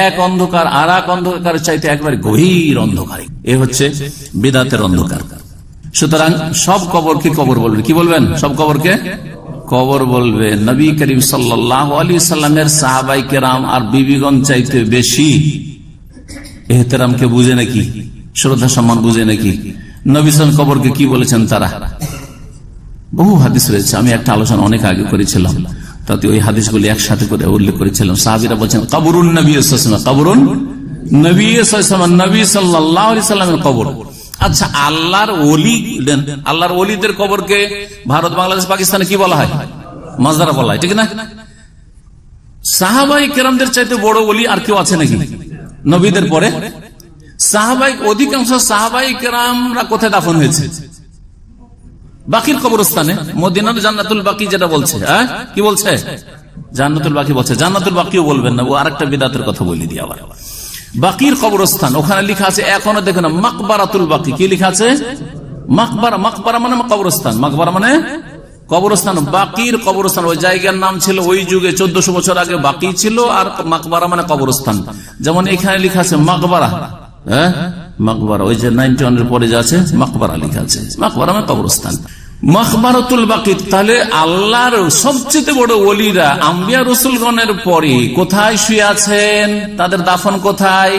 এক অন্ধকার আর এক অন্ধকারের চাইতে একবারে গভীর অন্ধকার। এ হচ্ছে বিদআতের অন্ধকার। সুতরাং সব কবরকে কবর বলবেন। কি বলবেন? সব কবরকে কবর বলবে। নবী করিম সাল্লাল্লাহু আলাইহি সাল্লামের সাহাবায়ে কেরাম আর বিবিগণ চাইতে বেশি এহতেরামকে বুঝে নাকি, শ্রদ্ধা সম্মান বুঝে নাকি? নবী সাল্লাল্লাহু কবরকে কি বলেছেন তারা? বহু হাদিস রয়েছে, আমি একটা আলোচনা অনেক আগে করেছিলাম, তাতে ওই হাদিসগুলি একসাথে করে উল্লেখ করেছিলাম। সাহাবীরা বলেছেন কবরুন নবী সাল্লাল্লাহু আলাইহি ওয়াসাল্লাম, কবরুন নবী সাল্লাল্লাহু আলাইহি ওয়াসাল্লাম, নবী সাল্লাল্লাহু আলাইহি সাল্লামের কবর। আচ্ছা, আল্লাহর ওলি, আল্লাহর ওলিদের কবরকে ভারত, বাংলাদেশ, পাকিস্তানে কি বলা হয়? মাজার বলা হয়, ঠিক না? সাহাবায়ে কেরামদের চাইতে বড় ওলি আর কেউ আছে নাকি নবীদের পরে? অধিকাংশ সাহাবায়ে কেরামরা কোথায় দাফন হয়েছে? বাকির কবরস্থানে, মদিনার জান্নাতুল বাকি যেটা বলছে। হ্যাঁ, কি বলছে? জান্নাতুল বাকি বলছে। জান্নাতুল বাকিও বলবেন না, ও আরেকটা বিদআতের কথা বলে দিয়ে আবার। বাকির কবরস্থান, ওখানে লেখা আছে এখনো দেখো না মাকবারাতুল বাকি। কি লেখা আছে? মাকবারা। মাকবারা মানে কবরস্থান, মাকবারা মানে কবরস্থান। বাকির কবরস্থান ওই জায়গার নাম ছিল ওই যুগে 1400 বছর আগে বাকি ছিল, আর মাকবারা মানে কবরস্থান। যেমন এখানে লেখা আছে মাকবারা, হ্যাঁ মাকবারা, ওই যে 91 এর পরে যা আছে মাকবারা লেখা আছে, মাকবারা মানে কবরস্থান। মাকবারাতুল বাকি। তাহলে আল্লাহর সবচেয়ে বড় ওলিরা আম্বিয়া রাসূলগণের পরে কোথায় শুয়ে আছেন? তাদের দাফন কোথায়?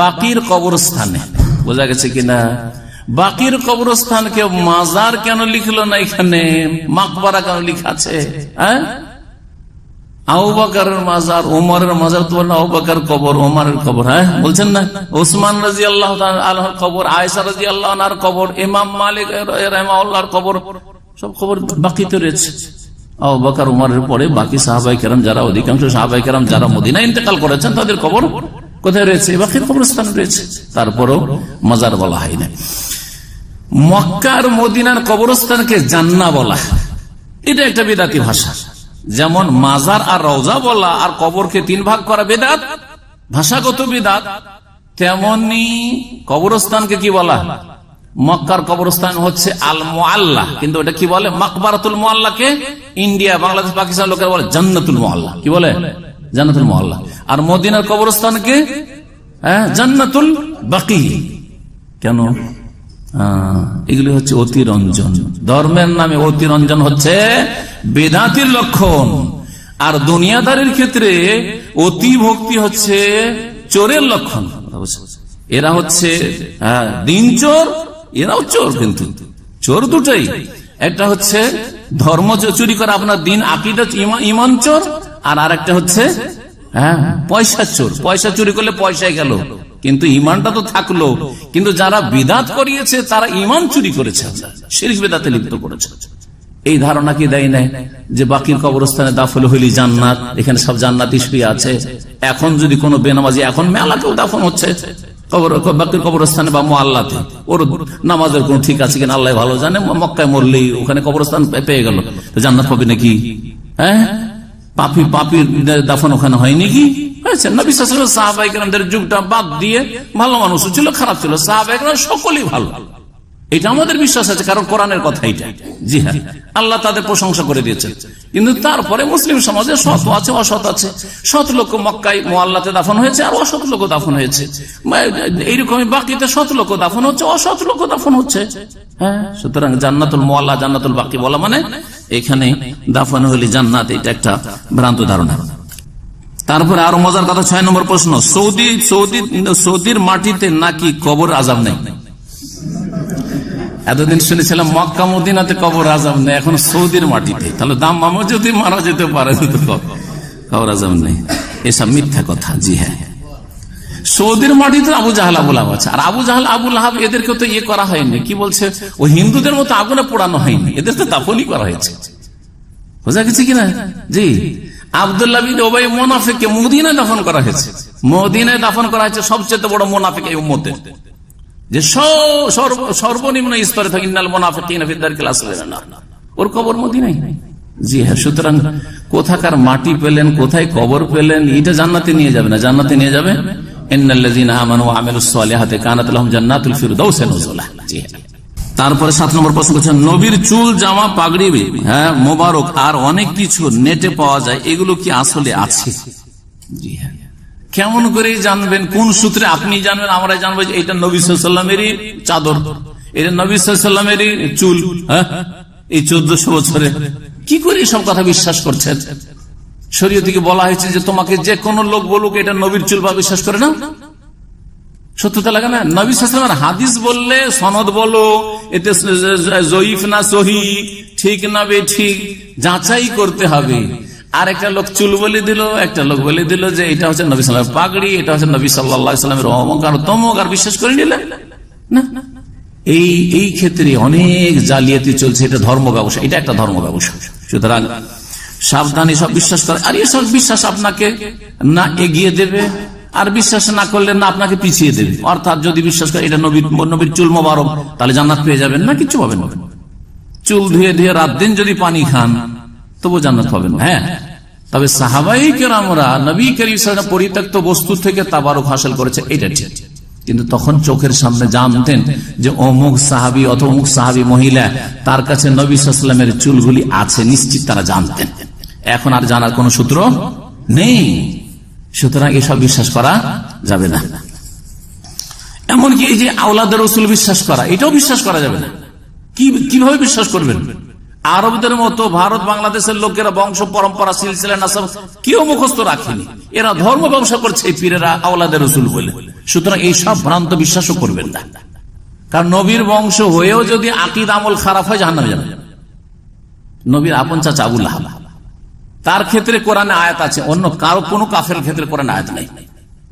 বাকির কবরস্থানে। বোঝা গেছে কিনা? বাকির কবরস্থানকে মাজার কেন লিখলো না এখানে? মাকবারা কেন লিখা আছে? হ্যাঁ, আবু বকরের মাজার, ওমরের মাজার, তো না আবু বকর কবর, ওমরের কবর, হ্যাঁ বলছেন না, ওসমান রাদিয়াল্লাহু তাআলা আনহুর কবর, আয়েশা রাদিয়াল্লাহু আনহার কবর, ইমাম মালিক রাহিমাহুল্লাহর কবর, সব কবর বাকিতে রয়েছে। আবু বকর ওমরের পরে বাকি সাহাবায়ে কেরাম যারা, অধিকাংশ সাহাবায়ে কেরাম যারা মদিনায় ইন্তেকাল করেছেন তাদের কবর কোথায় রয়েছে? বাকির কবরস্থান রয়েছে। তারপরও মাজার বলা হয় না। মক্কার মদিনার কবরস্থানকে জান্নাহ বলা, এটা একটা বিদআতি ভাষা। যেমন মাজার আর রওজা বলা আর কবরকে 3 ভাগ করা বেদাত, ভাষাগত বেদাত, তেমনি কবরস্থানকে কি বলা? মক্কার কবরস্থান হচ্ছে আল মুআল্লা, কিন্তু এটা কি বলে? মাকবারাতুল মুআল্লাকে ইন্ডিয়া, বাংলাদেশ, পাকিস্তান লোকেরা বলে জান্নাতুল মুআল্লা। কি বলে? জান্নাতুল মুআল্লা। আর মদিনার কবরস্থানকে জান্নাতুল বাকি। কেন? এগুলি হচ্ছে অতিরঞ্জন। ধর্মের নামে অতিরঞ্জন হচ্ছে বেদাতির লক্ষণ, আর দুনিয়াদারির ক্ষেত্রে অতি ভক্তি হচ্ছে চোরের লক্ষণ। এরা হচ্ছে দিন চোর, এরাও চোর, কিন্তু চোর দুটাই। একটা হচ্ছে ধর্ম চুরি করা, আপনার দিন আকীদা ঈমান চোর, আর আরেকটা হচ্ছে পয়সা চোর। পয়সা চুরি করলে পয়সায় গেল, কিন্তু ইমানটা তো থাকলো। কিন্তু যারা বিদাত করিয়েছে তারা ইমান চুরি করেছে, শিরক বিদাতে লিপ্ত করেছে। এই ধারণা কি দেয় নাই যে বাকির কবরস্থানে দাফন হইলি জান্নাত, এখানে সব জান্নাতি শুয়ে আছে। এখন যদি কোনো বেনামাজি, এখন মেলাতেও দাফন হচ্ছে বাকির কবরস্থানে বা মুআল্লাতে, ওর নামাজের কোন ঠিক আছে কিনা আল্লাহ ভালো জানে। মক্কায় মরলেই ওখানে কবরস্থান পেয়ে গেল, জান্নাত পাবে নাকি? হ্যাঁ, পাপির দাফন ওখানে হয় নাকি? নবী সাল্লাল্লাহু আলাইহি ওয়াসাল্লাম সাহাবায়ে কেরামদের যুগটা বাদ দিয়ে ভালো মানুষ ছিল, খারাপ ছিল, সাহাবায়ে কেরাম সকলেই ভালো। এটা আমাদের বিশ্বাস আছে, কারণ কোরআনের কথা এটা। জি হ্যাঁ, আল্লাহ তাদের প্রশংসা করে দিয়েছেন। কিন্তু তারপরে মুসলিম সমাজে সৎ আছে, অসৎ আছে। সৎ লোক মক্কায় মুআল্লাতে দাফন হয়েছে, আর অসৎ লোক দাফন হয়েছে। এইরকমই বাকিতে সৎ লোক দাফন হচ্ছে, অসৎ লোক দাফন হচ্ছে। হ্যাঁ, সুতরাং জান্নাতুল মুআল্লা, জান্নাতুল বাকি বলা মানে এখানে দাফন হইলে জান্নাত, এটা একটা ভ্রান্ত ধারণা। তারপরে আরো মজার কথা, 6 নম্বর প্রশ্ন, সৌদির মাটিতে নাকি কবর আযাব নেই? এতদিন শুনেছিলাম মক্কা মদিনাতে কবর আযাব নেই, এখন সৌদির মাটিতে। তাহলে দাম্মামও যদি মারা যেতে পারে তো কবর আযাব নেই, এসব মিথ্যা কথা। জি হ্যাঁ, সৌদির মাটিতে আবু জাহাল আবু লাহাব আছে, আর আবু জাহাল আবু লাহাব এদেরকে তো ইয়ে করা হয়নি, কি বলছে, ও হিন্দুদের মতো আগুনে পোড়ানো হয়নি, এদের তো দাফনই করা হয়েছে। বোঝা গেছে কিনা? জি, আব্দুল্লাহ বিন উবাই মুনাফিককে মদিনায় দাফন করা হয়েছে। মদিনায় দাফন করা হয়েছে সবচেয়ে বড় মুনাফিক এই উম্মতের, যে সর্বনিম্ন স্তরে থাকে, ইন্নাল মুনাফিকিনা ফি দারকিল আসফালি মিনান নার, ওর কবর মদিনায়। জি হ্যাঁ, সুতরাং কোথাকার মাটি পেলেন, কোথায় কবর পেলেন, এটা জান্নাতে নিয়ে যাবে না। জান্নাতে নিয়ে যাবে ইন্নাল্লাযীনা আমানু ওয়া আমিলুস সালিহাতি কানাত লাহুম জান্নাতুল ফিরদাউসি নুজুলা। জি হ্যাঁ। তারপরে 7 নম্বর প্রশ্ন করছেন, নবীর চুল, জামা, পাগড়ি, হ্যাঁ মোবারক আর অনেক কিছু নেটে পাওয়া যায়, এগুলো কি আসলে আছে? জি হ্যাঁ। কেমন করে জানবেন? কোন সূত্রে আপনি জানবেন? আমরা জানবো যে এটা নবী সাল্লাল্লাহু আলাইহি ওয়াসাল্লামেরই চাদর, এটা নবী সাল্লাল্লাহু আলাইহি ওয়াসাল্লামেরই চুল, হ্যাঁ এই 1400 বছরে। কি করে সব কথা বিশ্বাস করছেন? শরীয়ত থেকে বলা হয়েছে যে তোমাকে যে কোনো লোক বলুক এটা নবীর চুল, বা বিশ্বাস করে না, সত্যতা লাগে না। নবী সাল্লাল্লাহু আলাইহি ওয়াসাল্লামের হাদিস বললে সনদ বলো, এতে জয়ীফ না সহি, ঠিক না বেঠিক যাচাই করতে হবে। আর একটা লোক চুল বলে দিল, একটা লোক বলে দিল যে এটা হচ্ছে নবী সাল্লাল্লাহু আলাইহি ওয়াসাল্লামের পাগড়ি, এটা হচ্ছে নবী সাল্লাল্লাহু আলাইহি ওয়াসাল্লামের অমুক আর তমুক, আর বিশ্বাস করে নিলেন না। এই ক্ষেত্রে অনেক জালিয়াতি চলছে, এটা ধর্ম ব্যবসা, এটা একটা ধর্ম ব্যবসা। সুতরাং সাবধানী সব বিশ্বাস করে। আর এসব বিশ্বাস আপনাকে না এগিয়ে দেবে, আর বিশ্বাস না করলে না আপনাকে পিছিয়ে দেবে। অর্থাৎ যদি বিশ্বাস করে এটা নবীর চুল মোবারক, তাহলে জান্নাত পেয়ে যাবেন না, কিচ্ছু পাবেন না। চুল ধুয়ে ধুয়ে রাত দিন যদি পানি খান তবু জান্নাত পাবেন না। হ্যাঁ, তবে সাহাবাই কেরামরা নবী করিম সাল্লাল্লাহু আলাইহি ওয়াসাল্লাম পরিত্যক্ত বস্তু থেকে তাবারুক হাসিল করেছে, এটা ঠিক। কিন্তু তখন চোখের সামনে জানতেন যে অমুক সাহাবী অথবা অমুক সাহাবী মহিলা, তার কাছে নবী সাল্লাল্লাহু আলাইহি ওয়াসাল্লামের চুলগুলি আছে, নিশ্চিত তারা জানতেন। এখন আর জানার কোন সূত্র নেই, সুতরাং এসব বিশ্বাস করা যাবে না। এমনকি এই যে আওলাদ রাসূল বিশ্বাস করা, এটাও বিশ্বাস করা যাবে না। কিভাবে বিশ্বাস করবেন? আরবদের মতো ভারত বাংলাদেশের লোকেরা বংশ পরম্পরা সিলসিলা নাসাব কেউ মুখস্থ রাখেনি, এরা ধর্ম ব্যবসা করছে এই পীরেরা আওলাদের রাসূল বলে। সুতরাং এই সব ভ্রান্ত বিশ্বাসও করবেন না, কারণ নবীর বংশ হয়েও যদি আকীদা আমল খারাপ হয় জাহান্নামে যাবে। নবীর আপন চাচা আবু লাহাব, তার ক্ষেত্রে কোরআনে আয়াত আছে, অন্য কারো কোনো কাফের ক্ষেত্রে কোরআনে আয়াত নাই,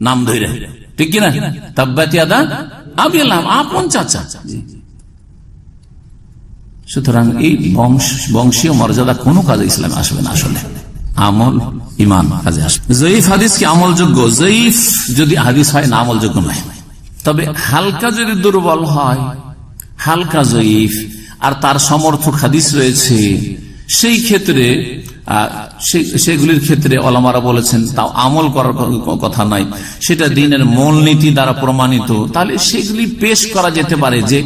নাম ধরে, ঠিক কিনা? তাব্বাত ইয়াদা আবি লাহাব, আপন চাচা। সুতরাং এই বংশীয় মর্যাদা কোনো কাজে ইসলামে আসবে না। আসলে আমল ইমান কাজে আসবে। জয়ীফ হাদিস কি আমলযোগ্য? জয়ীফ যদি হাদিস হয় না আমলযোগ্য নয়, তবে হালকা যদি দুর্বল হয়, হালকা জয়ীফ আর তার সমর্থক হাদিস রয়েছে, সেই ক্ষেত্রে সেগুলির ক্ষেত্রে ওলামারা বলেছেন তাও আমল করার কথা নাই, সেটা দ্বীনের মূলনীতি দ্বারা প্রমাণিত, তাহলে সেগুলি পেশ করা যেতে পারে যে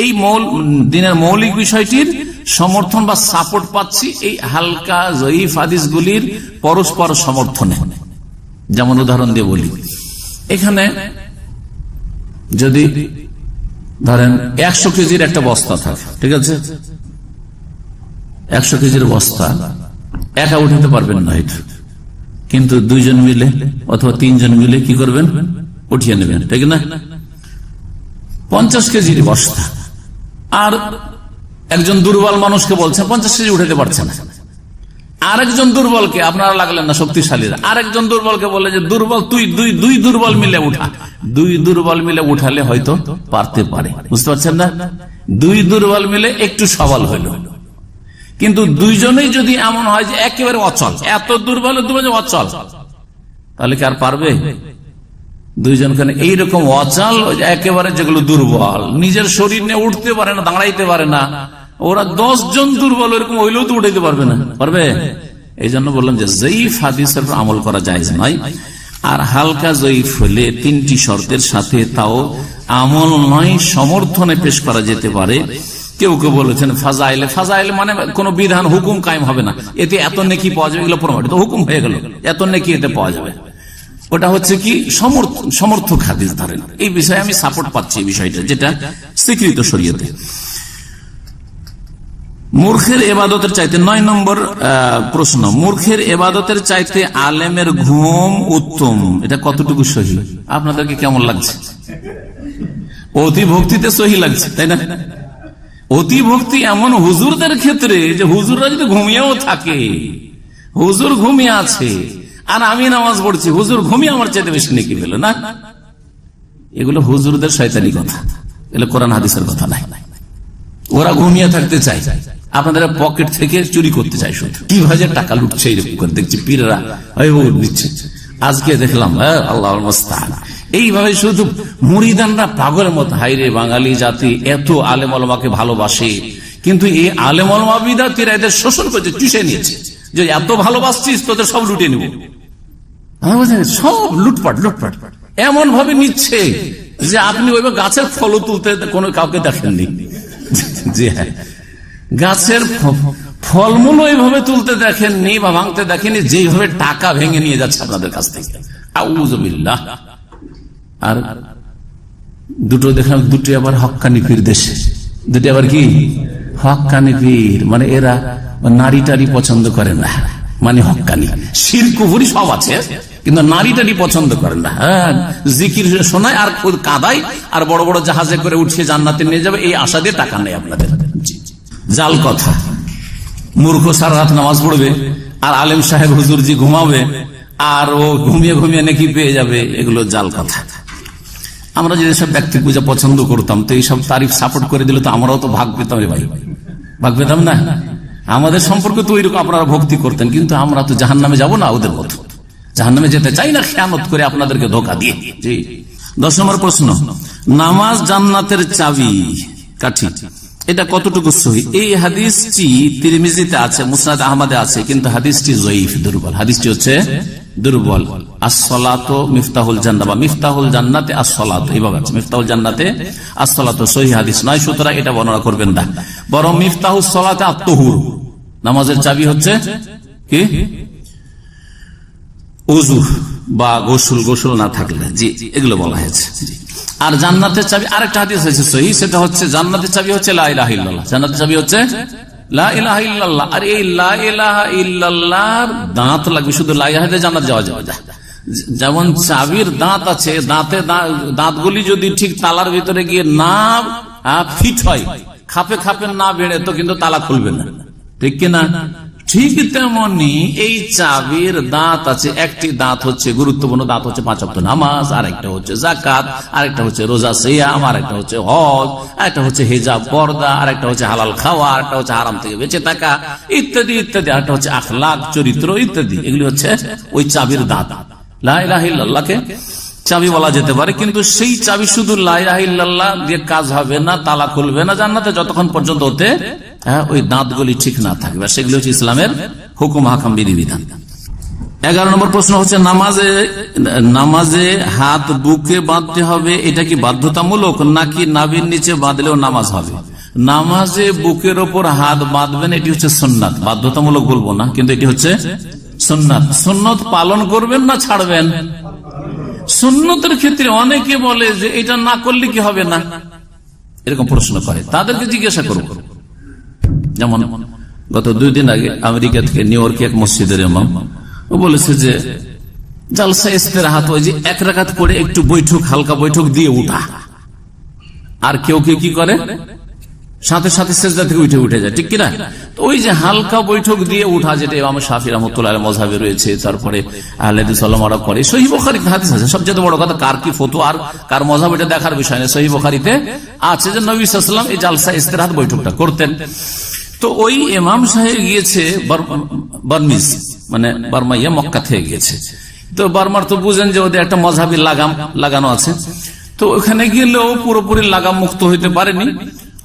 এই দ্বীনের মৌলিক বিষয়টির সমর্থন বা সাপোর্ট পাচ্ছি এই হালকা জয়ীফ হাদিসগুলির পরস্পর সমর্থনে। যেমন উদাহরণ দিয়ে বলি, এখানে যদি ধরেন 100 কেজির একটা বস্তা থাকে, ঠিক আছে, 100 কেজির বস্তা একা উঠাতে পারবেন না, এটা কিন্তু 2 জন মিলে অথবা 3 জন মিলে কি করবেন? উঠিয়ে নেবেন, ঠিক না? 50 কেজির বস্তা, আর একজন দুর্বল মানুষকে বলছেন 50 কেজি উঠাতে পারছেন না, আরেকজন দুর্বলকে, আপনারা লাগলেন না শক্তিশালীরা, আরেকজন দুর্বলকে বলে যে দুর্বল তুই, দুই দুর্বল মিলে উঠা। 2 দুর্বল মিলে উঠালে হয়তো পারতে পারে, বুঝতে পারছেন না? 2 দুর্বল মিলে একটু সবল হইল, কিন্তু 2 জনেই যদি এমন হয় যে একেবারে অচল, এত দুর্বল অচল, তাহলে কি আর পারবে? 2 জনখানে এইরকম অচল একেবারে, যেগুলো দুর্বল, নিজের শরীর নিয়ে উঠতে পারে না, দাঁড়াইতে পারে না, ওরা 10 জন দুর্বল এরকম হইলেও তো উঠাইতে পারবে না, পারবে? এই জন্য বললাম যে জয়ীফ হাদিসের উপর আমল করা জায়েজ নয়। আর হালকা জয়ীফ হলে 3টি শর্তের সাথে তাও আমল নয়, সমর্থনে পেশ করা যেতে পারে। কেউ কেউ বলেছেন ফাজাইলে, ফাজাইলে মানে কোন বিধান হুকুম কায়েম হবে না, এতে এত নেকি পাওয়া যাবে, এগুলো প্রমাণিত হুকুম হয়ে গেল, এত নেকি এতে পাওয়া যাবে। ওটা হচ্ছে কি সমর্থক হাদিস ধরেন, এই বিষয়ে আমি সাপোর্ট পাচ্ছি, এই বিষয়টা যেটা স্বীকৃত শরীয়তে। মূর্খের এবাদতের চাইতে 9 নম্বর প্রশ্ন, মূর্খের এবাদতের চাইতে আলেমের ঘুম উত্তম, এটা কতটুকু সহি? আপনাদেরকে কেমন লাগছে? অতি ভক্তিতে সহি লাগছে, তাই না? অতি ভক্তি এমন হুজুরদের ক্ষেত্রে যে হুজুররা যদি ঘুমিয়েও থাকে, হুজুর ঘুমিয়ে আছে আর আমি নামাজ পড়ছি, হুজুর ঘুমিয়ে আমার চাইতে বেশি নেকি পেল না, এগুলো হুজুরদের শয়তানি কথা, এগুলো কোরআন হাদিসের কথা নাই। ওরা ঘুমিয়ে থাকতে চায়, আপনাদের পকেট থেকে চুরি করতে চায়, শুধু কিভাবে টাকা লুটছে এরকম করে দেখছি পীররা দিচ্ছে। আজকে দেখলাম আল্লাহর মুস্তাআন, এইভাবে শুধু মুরিদানরা পাগলের মতো। হাইরে বাঙালি জাতি এত আলেম ওলামাকে ভালোবাসে, কিন্তু এই আলেম ওলামা বিদআতীরা এদের শোষণ করছে, চুষে নিয়েছে, যে এত ভালোবাসছিস তোদের সব লুটে নেব, সব লুটপাট এমন ভাবে নিচ্ছে যে আপনি ওইভাবে গাছের ফল তুলতে কোনো কাউকে দেখেননি। জি হ্যাঁ, গাছের ফলমূল ওইভাবে তুলতে দেখেননি বা ভাঙতে দেখেনি, যেভাবে টাকা ভেঙে নিয়ে যাচ্ছে আপনাদের কাছ থেকে। আউযুবিল্লাহ। আর দুটো দেখলাম, দুটি আবার হক্কানি পীর দেশে, দুটি আবার কি হক্কানি পীর, মানে এরা নারী টারি পছন্দ করে না, মানে হক্কানি, শিরক কুফরি সব আছে, কিন্তু নারী টারি পছন্দ করে না। হ্যাঁ, জিকির শোনায় আর কাদায়, আর বড় বড় জাহাজে করে উঠিয়ে জান্নাতে নিয়ে যাবে, এই আশা দিয়ে টাকা নেই আপনাদের। জাল কথা। মূর্খ সারা রাত নামাজ পড়বে আর আলেম সাহেব হুজুরজি ঘুমাবে আর ও ঘুমিয়ে ঘুমিয়ে নাকি পেয়ে যাবে, এগুলো জাল কথা। আমরা যদি সব ব্যক্তি পূজা পছন্দ করতাম তো এইসব তারিফ সাপোর্ট করে দিলে তো আমরাও তো ভাগ পেতাম, রে ভাই, ভাগ পেতাম না? আমাদের সম্পর্কে তো ওইরকম আপনারা ভক্তি করতেন, কিন্তু আমরা তো জাহান্নামে যাব না, ওদের মতো জাহান্নামে যেতে চাই না, খেয়ানত করে আপনাদেরকে ধোঁকা দিয়ে। জি। 10 নম্বর প্রশ্ন, নামাজ জান্নাতের চাবি কাঠি, এটা কতটুকু সহি? এই হাদিসটি তিরমিজিতে আছে, মুসনাদ আহমদে আছে, কিন্তু হাদিসটি জয়ীফ, দুর্বল। হাদিসটি হচ্ছে দুর্বল। আসসালাতু মিফতাহুল জান্নাহ বা মিফতাহুল জান্নাতে আসসালাতু, এইভাবে আছে, মিফতাহুল জান্নাতে আসসালাতু, সহিহ হাদিস নয়, সুতরাং এটা বর্ণনা করবেন না। বরং মিফতাহুস সালাতে আত-তুহুর, নামাজের চাবি হচ্ছে কি? ওযু বা গোসল না থাকলে, জি, এগুলো বলা হয়েছে। আর জান্নাতের চাবি আরেকটা হাদিস আছে সহিহ, সেটা হচ্ছে জান্নাতের চাবি হচ্ছে লা ইলাহা ইল্লাল্লাহ। জান্নাতের চাবি হচ্ছে লা ইলাহা ইল্লাল্লাহ। আর এই লা ইলাহা ইল্লাল্লাহর দাঁত লাগবে, শুধু লা ইলাহা দিয়ে জান্নাত যাওয়া যাবে না। যেমন চাবির দাঁত আছে, দাঁতগুলি যদি ঠিক তালার ভিতরে গিয়ে না ফিট হয়, খাপে খাপে না বেড়ে, তো কিন্তু তালা খুলবে না, ঠিক কিনা? ঠিক তেমনি এই চাবির দাঁত আছে, একটি দাঁত হচ্ছে গুরুত্বপূর্ণ দাঁত হচ্ছে 5 ওয়াক্ত নামাজ, আরেকটা হচ্ছে যাকাত, আরেকটা হচ্ছে রোজা সিয়াম, আরেকটা হচ্ছে হজ, আরেকটা হচ্ছে হিজাব পর্দা, আরেকটা হচ্ছে হালাল খাওয়া, আরেকটা হচ্ছে হারাম থেকে বেঁচে থাকা, ইত্যাদি ইত্যাদি, আরেকটা হচ্ছে আখলাক, চরিত্র ইত্যাদি। এগুলি হচ্ছে ওই চাবির দাঁত। লা ইলাহা ইল্লাল্লাহকে চাবি বলা যেতে পারে, কিন্তু সেই চাবি শুধু লা ইলাহা ইল্লাল্লাহ দিয়ে কাজ হবে না, তালা খুলবে না জান্নাতে যতক্ষণ পর্যন্ত ওতে ওই দাঁতগুলি ঠিক না থাকবে। সেগুলি হচ্ছে ইসলামের হুকুম হাকাম বিধিবিধান। 11 নম্বর প্রশ্ন হচ্ছে নামাজে হাত বুকে বাঁধতে হবে, এটা কি বাধ্যতামূলক নাকি নাভির নিচে বাঁধলেও নামাজ হবে? নামাজে বুকের ওপর হাত বাঁধবেন, এটি হচ্ছে সুন্নাত, বাধ্যতামূলক বলবো না, কিন্তু এটি হচ্ছে সুন্নাত। সুন্নত পালন করবেন না ছাড়বেন? সুন্নতের ক্ষেত্রে অনেকে বলে যে এটা না করলে কি হবে না, এরকম প্রশ্ন করে, তাদেরকে জিজ্ঞাসা করব। যেমন গত 2 দিন আগে আমেরিকা থেকে নিউ ইয়র্কে এক মসজিদের ইমাম ও বলেছে যে জালসা ইস্তেরাহাত, ওই যে 1 রাকাত পড়ে একটু বৈঠক, হালকা বৈঠক দিয়ে উঠা। আর কেউ কি করে, সাথে সাথে সেজদা থেকে উঠে যায়, ঠিক কিনা? তো ওই যে হালকা বৈঠক দিয়ে উঠা, যেটা ইমাম শাফি রাহমাতুল্লাহ আলাইহি মাযহাবে রয়েছে, তারপরে আহলে হাদিস ওলামারা করে, সহিহ বুখারীতে হাদিস আছে। সবচেয়ে বড় কথা, কার কি ফতোয়া আর কার মাযহাব এটা দেখার বিষয় না, সহিহ বুখারীতে আছে যে নবী সাল্লাল্লাহু আলাইহি ওয়াসাল্লাম এই জালসা ইস্তেরাহাত বৈঠকটা করতেন। তো ওই ইমাম সাহেব গিয়েছে বার্মিজ, মানে বার্মাইয়া, মক্কা থেকে গিয়েছে। তো বার্মার তো বুঝেন যে ওদের একটা মাযহাবী লাগাম লাগানো আছে, তো ওখানে গেলেও পুরোপুরি লাগাম মুক্ত হইতে পারেনি,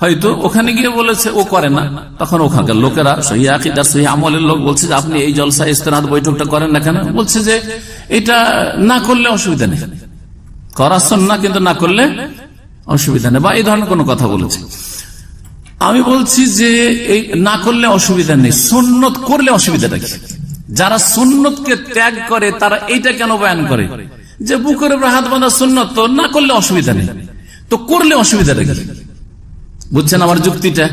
হয়তো ওখানে গিয়ে বলেছে ও করে না। তখন ওখানকার লোকেরা, সহিহ আকীদা সহিহ আমলের লোক বলছে যে আপনি এই জলসা ইস্তেরাহাত বৈঠকটা করেন না কেন? বলছে যে এটা না করলে অসুবিধা নেই, করা সুন্নাহ, কিন্তু না করলে অসুবিধা নেই, বা এই ধরনের কোনো কথা বলেছে। আমি বলছি যে এই না করলে অসুবিধা নেই, সুন্নত করলে অসুবিধাটা কি? যারা সুন্নতকে ত্যাগ করে তারা এইটা কেন বয়ান করে যে বুকের উপর হাত বাঁধা সুন্নত, তো না করলে অসুবিধা নেই, তো করলে অসুবিধাটা কি? বুঝছেন আমার যুক্তিটা?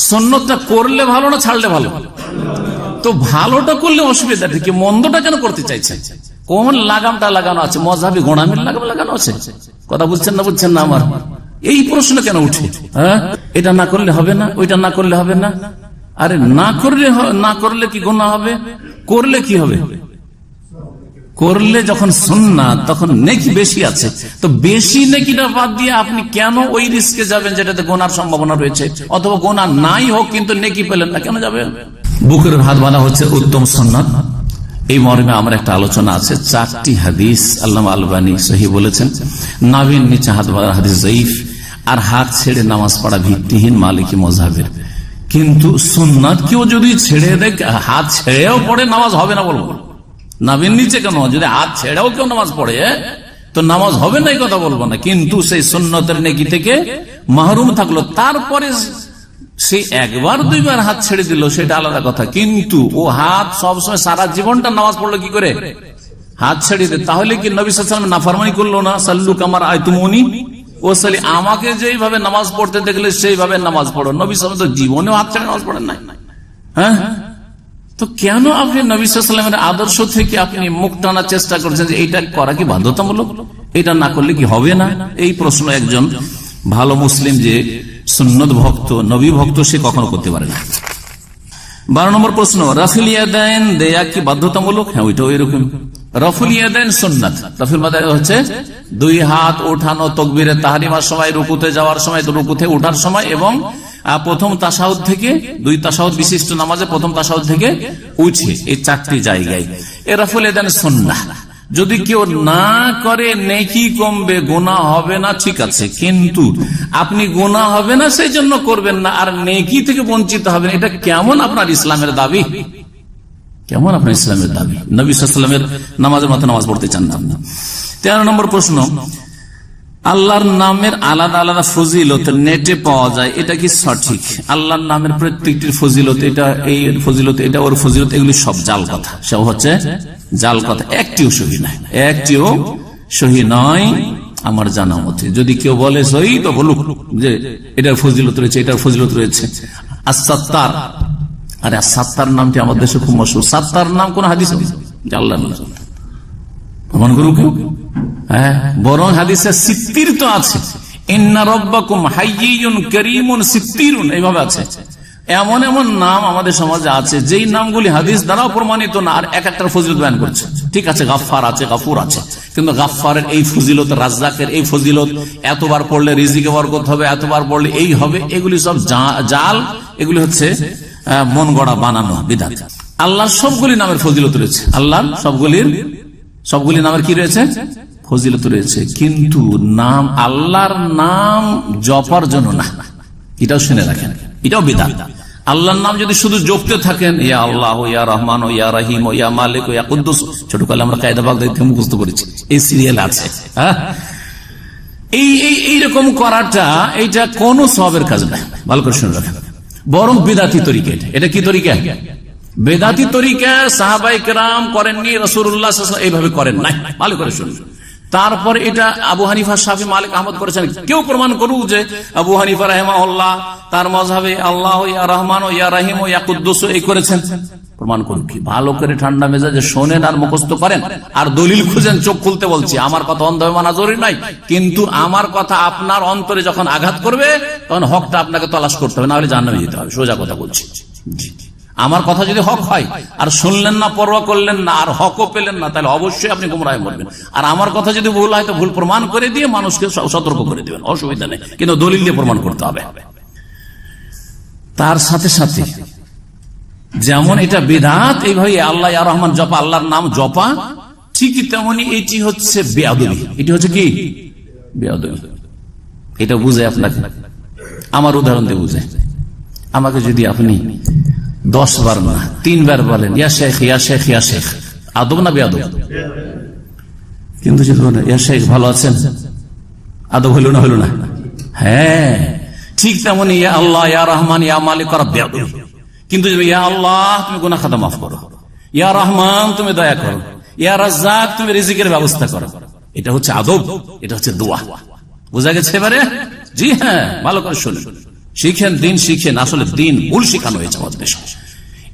সুন্নতটা করলে ভালো না ছাড়লে ভালো? তো ভালোটা করলে অসুবিধাটা কি? মন্দটা কেন করতে চাইছে? কোন লাগামটা লাগানো আছে? মযহাবী গোঁড়ামির লাগাম লাগানো আছে? কথা বুঝছেন না আমার? এই প্রশ্ন কেন উঠে? এটা না করলে হবে না, ওইটা না করলে হবে না। আরে না করলে কি গুনাহ হবে? করলে কি হবে? করলে যখন সুন্নাত তখন নেকি বেশি আছে, তো বেশি নেকিটা বাদ দিয়ে আপনি কেন ওই রিস্কে যাবেন যেটাতে গুনার সম্ভাবনা রয়েছে? অথবা গুনাহ নাই হোক কিন্তু নেকি পেলেন না, কেন যাবেন? বুকের হাত বাঁধা হচ্ছে উত্তম সুন্নাত। এই মর্মে আমার একটা আলোচনা আছে, 4টি হাদিস আল্লামা আলবানী সহিহ বলেছেন। নাভির নিচে হাত বাঁধা হাদিস যঈফ, আর হাত ছেড়ে নামাজ পড়া ভিত্তিহীন মালিকি মাযহাবের। কিন্তু সুন্নাত কেউ যদি ছেড়ে দেয়, হাত ছেড়েও পড়ে, নামাজ হবে না বলবো। নাভির নিচে কেন, যদি হাত ছেড়েও কেউ নামাজ পড়ে তো নামাজ হবে না, এই কথা বলবো না, কিন্তু সেই সুন্নতের নেকি থেকে মাহরুম থাকলো। তারপরে সে 1-2বার হাত ছেড়ে দিল, সেটা আলাদা কথা, কিন্তু ও হাত সবসময় সারা জীবনটা নামাজ পড়লো কি করে? হাত ছেড়ে দে, তাহলে কি নবী সাল্লাল্লাহু আলাইহি ওয়াসাল্লাম নাফরমানি করলো না? সাল্লু কামা রাআইতুমুনি ওয়াসাল্লি, আমাকে যেইভাবে নামাজ পড়তে দেখলে সেইভাবে নামাজ পড়ো। নবী সাল্লাল্লাহু আলাইহি ওয়াসাল্লাম তো জীবনেও হাত ছেড়ে নামাজ পড়েন নাই। হ্যাঁ, তো কেন আপনি নবী সাল্লাল্লাহু আলাইহি ওয়াসাল্লামের আদর্শ থেকে আপনি মুখ টানার চেষ্টা করছেন যে এইটা করা কি বাধ্যতামূলক, এটা না করলে কি হবে না? এই প্রশ্ন একজন ভালো মুসলিম যে সুন্নত ভক্ত, নবী ভক্ত, সে কখনো করতে পারে না। 12 নম্বর প্রশ্ন, রাফিল ইয়াদাইন দেয়া কি বাধ্যতামূলক? হ্যাঁ, ওইটা ওইরকম। রাফুল ইয়াদাইন সুন্নাত। রাফিল ইয়াদাইন হচ্ছে 2 হাত ওঠানো তাকবীরে তাহরিমার সময়, রুকুতে যাওয়ার সময়, রুকুতে ওঠার সময়, এবং প্রথম তাশাহুদ থেকে, 2 তাশাহুদ বিশিষ্ট নামাজে প্রথম তাশাহুদ থেকে উঠে, এই 4টি জায়গায় এ রাফুল ইয়াদাইন সুন্নাহ। যদি কেউ না করে নেকি কমবে, গুনাহ হবে না, ঠিক আছে, কিন্তু আপনি গুনাহ হবে না সেই জন্য করবেন না আর নেকি থেকে বঞ্চিত হবেন, এটা কেমন আপনার ইসলামের দাবি? কেমন আপনার ইসলামের দাবি? নবী সাল্লাল্লাহু আলাইহি ওয়াসাল্লামের নামাজের মতো নামাজ পড়তে চান না। 13 নম্বর প্রশ্ন, আল্লাহর নামের আলাদা আলাদা ফজিলত নেটে পাওয়া যায়, এটা কি সঠিক? আল্লাহর নামের প্রত্যেকটির ফজিলত, এটা এই ফজিলত, এটা ওর ফজিলত, এগুলি সব জাল কথা, সব হচ্ছে জাল কথা, একটিও সহি নয়, একটিও সহি নয় আমার জানা মতে। যদি কেউ বলে সহি তো বলুক যে এটার ফজিলত রয়েছে, এটার ফজিলত রয়েছে। আস-সাত্তার, আরে আস-সাত্তার নামটি আমাদের দেশে খুব মশহুর। সাত্তার নাম কোন হাদিসে আল্লাহর নাম প্রমাণ করুক? হ্যাঁ, বরং হাদিসে সিত্তির তো আছে, ইন্না রাব্বাকুম হাইয়্যুন কারীমুন সিত্তিরুন, এইভাবে আছে। এমন এমন নাম আমাদের সমাজে আছে যেই নামগুলি হাদিস দ্বারাও প্রমাণিত না, আর এক একটার ফজিলত বয়ান করছে। ঠিক আছে, গাফফার আছে, গাফুর আছে, কিন্তু গাফফারের এই ফজিলত, রাজ্জাকের এই ফজিলত, এতবার পড়লে রিজিকে বরকত হবে, এতবার পড়লে এই হবে, এগুলি সব জাল, এগুলি হচ্ছে মন গড়া বানানো বিদআত। আল্লাহর সবগুলি নামের ফজিলত রয়েছে, আল্লাহর সবগুলি নামের কি রয়েছে? ফজিলত রয়েছে, কিন্তু নাম, আল্লাহর নাম জপার জন্য না, এটাও শুনে রাখেন, এটাও বিদআত। আল্লাহর নাম যদি শুধু জপতে থাকেন, ইয়া আল্লাহ, ইয়া রহমান, ইয়া রহিম, ইয়া মালিক, ইয়া কুদ্দুস, ছোটকালে আমরা কায়দা বাগদাদি মুখস্থ করেছি, এই সিরিয়াল আছে, হ্যাঁ, এইরকম করাটা, এইটা কোন সওয়াবের কাজ না, ভালো করে শুনে রাখেন, বরং বিদআতি তরিকা। এটা কি তরিকা? বেদাতি তরিকা। সাহাবায়ে কেরাম করেননি, রাসূলুল্লাহ সাল্লাল্লাহু আলাইহি ওয়াসাল্লাম এইভাবে করেন নাই, ভালো করে শুনুন। তারপর এটা আবু হানিফা, শাফি, মালিক, আহমদ করেছেন। কেউ প্রমাণ করুক যে আবু হানিফা রাহিমাহুল্লাহ তার মাযহাবে আল্লাহ, ইয়া রহমান, ইয়া রহিম, ইয়া কুদ্দুস এই করেছেন, প্রমাণ করুক। কি ভালো করে ঠান্ডা মেজাজে শোনেন আর মুখস্থ করেন আর দলিল খুঁজেন। চোখ খুলতে বলছি, আমার কথা অন্ধভাবে মানা জরুরি নাই, কিন্তু আমার কথা আপনার অন্তরে যখন আঘাত করবে তখন হকটা আপনাকে তলাশ করতে হবে, না হলে জাহান্নামে যেতে হবে। সোজা কথা বলছি। আমার কথা যদি হক হয় আর শুনলেন না, পরোয়া করলেন না, আর হকও পেলেন না, তাহলে অবশ্যই আপনি গুমরাহে মরবেন। আর আমার কথা যদি ভুল হয় তো ভুল প্রমাণ করে দিয়ে মানুষকে সতর্ক করে দিবেন, অসুবিধা নেই, কিন্তু দলিল দিয়ে প্রমাণ করতে হবে। তার সাথে সাথে যেমন এটা বিদআত, এইভাবে আল্লাহ, ইয়া রহমান জপা, আল্লাহর নাম জপা, ঠিকই তেমনি এটি হচ্ছে বেয়াদবি। এটি হচ্ছে কি? বেয়াদবি। এটা বুঝে আপনাকে, আমার উদাহরণ দিয়ে বুঝে। আমাকে যদি আপনি 10 বার না 3 বার বলেন ইয়া শেখ, ইয়া শেখ, ইয়া শেখ, আদব না বেয়াদব? কিন্তু যদি বলেন ইয়া শেখ ভালো আছেন, আদব হইল না? হইল না? হ্যাঁ, ঠিক তেমনি ইয়া আল্লাহ, ইয়া রহমান, ইয়া মালিক করা বেয়াদব। কিন্তু ইয়া আল্লাহ তুমি গুনাহ খাতা মাফ করো, ইয়া রহমান তুমি দয়া করো, ইয়া রাজ্জাক তুমি রিজিকের ব্যবস্থা করো, এটা হচ্ছে আদব, এটা হচ্ছে দোয়া। বোঝা গেছে এবারে? জি হ্যাঁ, ভালো করে শুনুন, শিখেন, দিন শিখেন। আসলে দিন ভুল শিখানো হয়েছে আমাদের দেশে।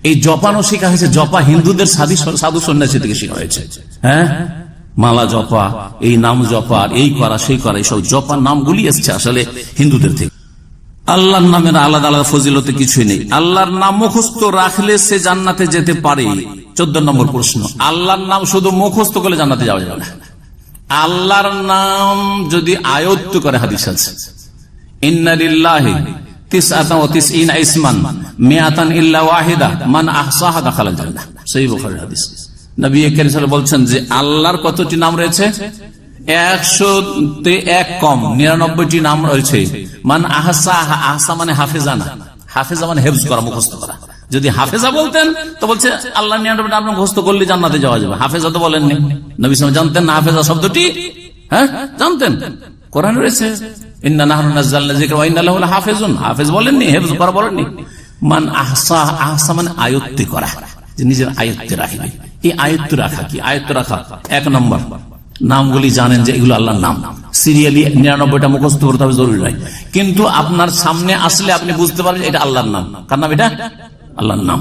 এই জপানো শেখা হয়েছে, জপা হিন্দুদের সাধু সন্ন্যাসী থেকে শেখা হয়েছে। হ্যাঁ, মালা জপা, এই নাম জপা, এই করা, সেই করা, এইসব জপা নামগুলি এসছে আসলে হিন্দুদের থেকে। আল্লাহর নামের আলাদা আলাদা ফজিলতে কিছুই নেই। আল্লাহর নাম মুখস্থ রাখলে সে জান্নাতে যেতে পারে। 14 নম্বর প্রশ্ন, আল্লাহর নাম শুধু মুখস্থ করলে জান্নাতে যাওয়া যাবে না। আল্লাহর নাম যদি আয়ত্ত করে, হাদিস আছে, ইন্না লিল্লাহি 99 ইসমান মিআতান ইল্লা ওয়াহিদা মান আহসাহা দাখালাল জান্নাহ। সহিহ বুখারীর হাদিস। নবী কারীম সাল্লাল্লাহু আলাইহি ওয়াসাল্লাম বলছেন যে আল্লাহর কতটি নাম রয়েছে? 100তে 1 কম 99টি নাম রয়েছে। মান আহসাহা, আহসা মানে হাফেজানা, হাফেজা মানে হেফজ করা, মুখস্থ করা। যদি হাফেজা বলতেন তো বলছে আল্লাহ 99টা নাম মুখস্থ করলে জান্নাতে যাওয়া যাবে। হাফেজা তো বলেননি। নবী সাল্লাল্লাহু আলাইহি ওয়াসাল্লাম জানতেন না হাফেজা শব্দটি? হ্যাঁ, জানতেন, কোরআনে রয়েছে, ইন্না নাহনু নাযালনা যিকরা ওয়া ইন্না লাহু লাহাফিজুন। হাফেজ বলেননি, হেফজ করা বলেননি। মান আহসা, আহসা মানে আয়ত্তে করা, যে নিজের আয়ত্তে রাখবে। এই আয়ত্তে রাখা কি? আয়ত্তে রাখা 1 নম্বর, নামগুলি জানেন যে এগুলো আল্লাহর নাম, সিরিয়ালি 99টা মুখস্থ করতে হবে জরুরি নয়, কিন্তু আপনার সামনে আসলে আপনি বুঝতে পারবেন এটা আল্লাহর নাম। কার নাম এটা? আল্লাহর নাম।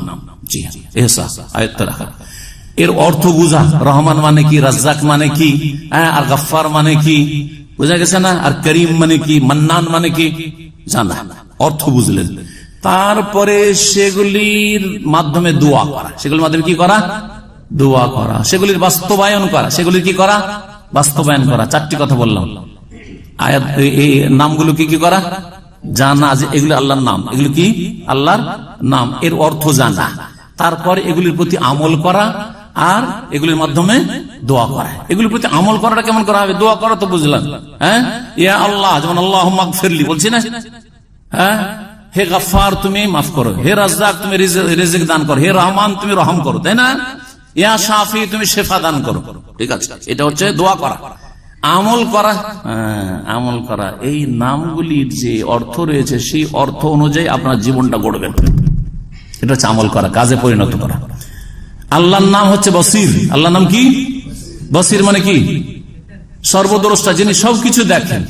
জি হ্যাঁ, এহসাস, আয়ত্তে রাখা। এর অর্থ বুঝা, রহমান মানে কি, রাজ্জাক মানে কি, আর গাফফার মানে কি, বোঝা গেছে না? আর করিম মানে কি, মান্নান মানে কি জানা, অর্থ বুঝলেন। তারপরে সেগুলির মাধ্যমে দোয়া করা, সেগুলির মাধ্যমে কি করা? দোয়া করা। সেগুলির বাস্তবায়ন করা, সেগুলির কি করা? বাস্তবায়ন করা। 4টি কথা বললাম। আয়াত, এই নামগুলো কি কি করা? জানা যে এগুলো আল্লাহর নাম, এগুলো কি আল্লাহর নাম, এর অর্থ জানা। তারপর এগুলির প্রতি আমল করা, আর এগুলির মাধ্যমে দোয়া করা। এগুলির প্রতি আমল করাটা কেমন করা হবে? দোয়া করা তো বুঝলাম, হ্যাঁ, ইয়া আল্লাহ, যেমন আল্লাহুম্মা গফিরলি বলছি না, হ্যাঁ, হে গফফার তুমি মাফ করো, হে রাজ্জাক তুমি রিজিক দান করো, হে রহমান তুমি রহম করো, তাই না? ইয়া শাফি তুমি শেফা দান করো। ঠিক আছে, এটা হচ্ছে দোয়া করা। আমল করা, আমল করা, এই নামগুলির যে অর্থ রয়েছে সেই অর্থ অনুযায়ী আপনার জীবনটা গড়বেন। এটা হচ্ছে আমল করা, কাজে পরিণত করা। আল্লাহর নাম হচ্ছে বসির। আল্লাহর নাম কি? বসির মানে কি? সর্বদ্রষ্টা, যিনি সবকিছু দেখেন।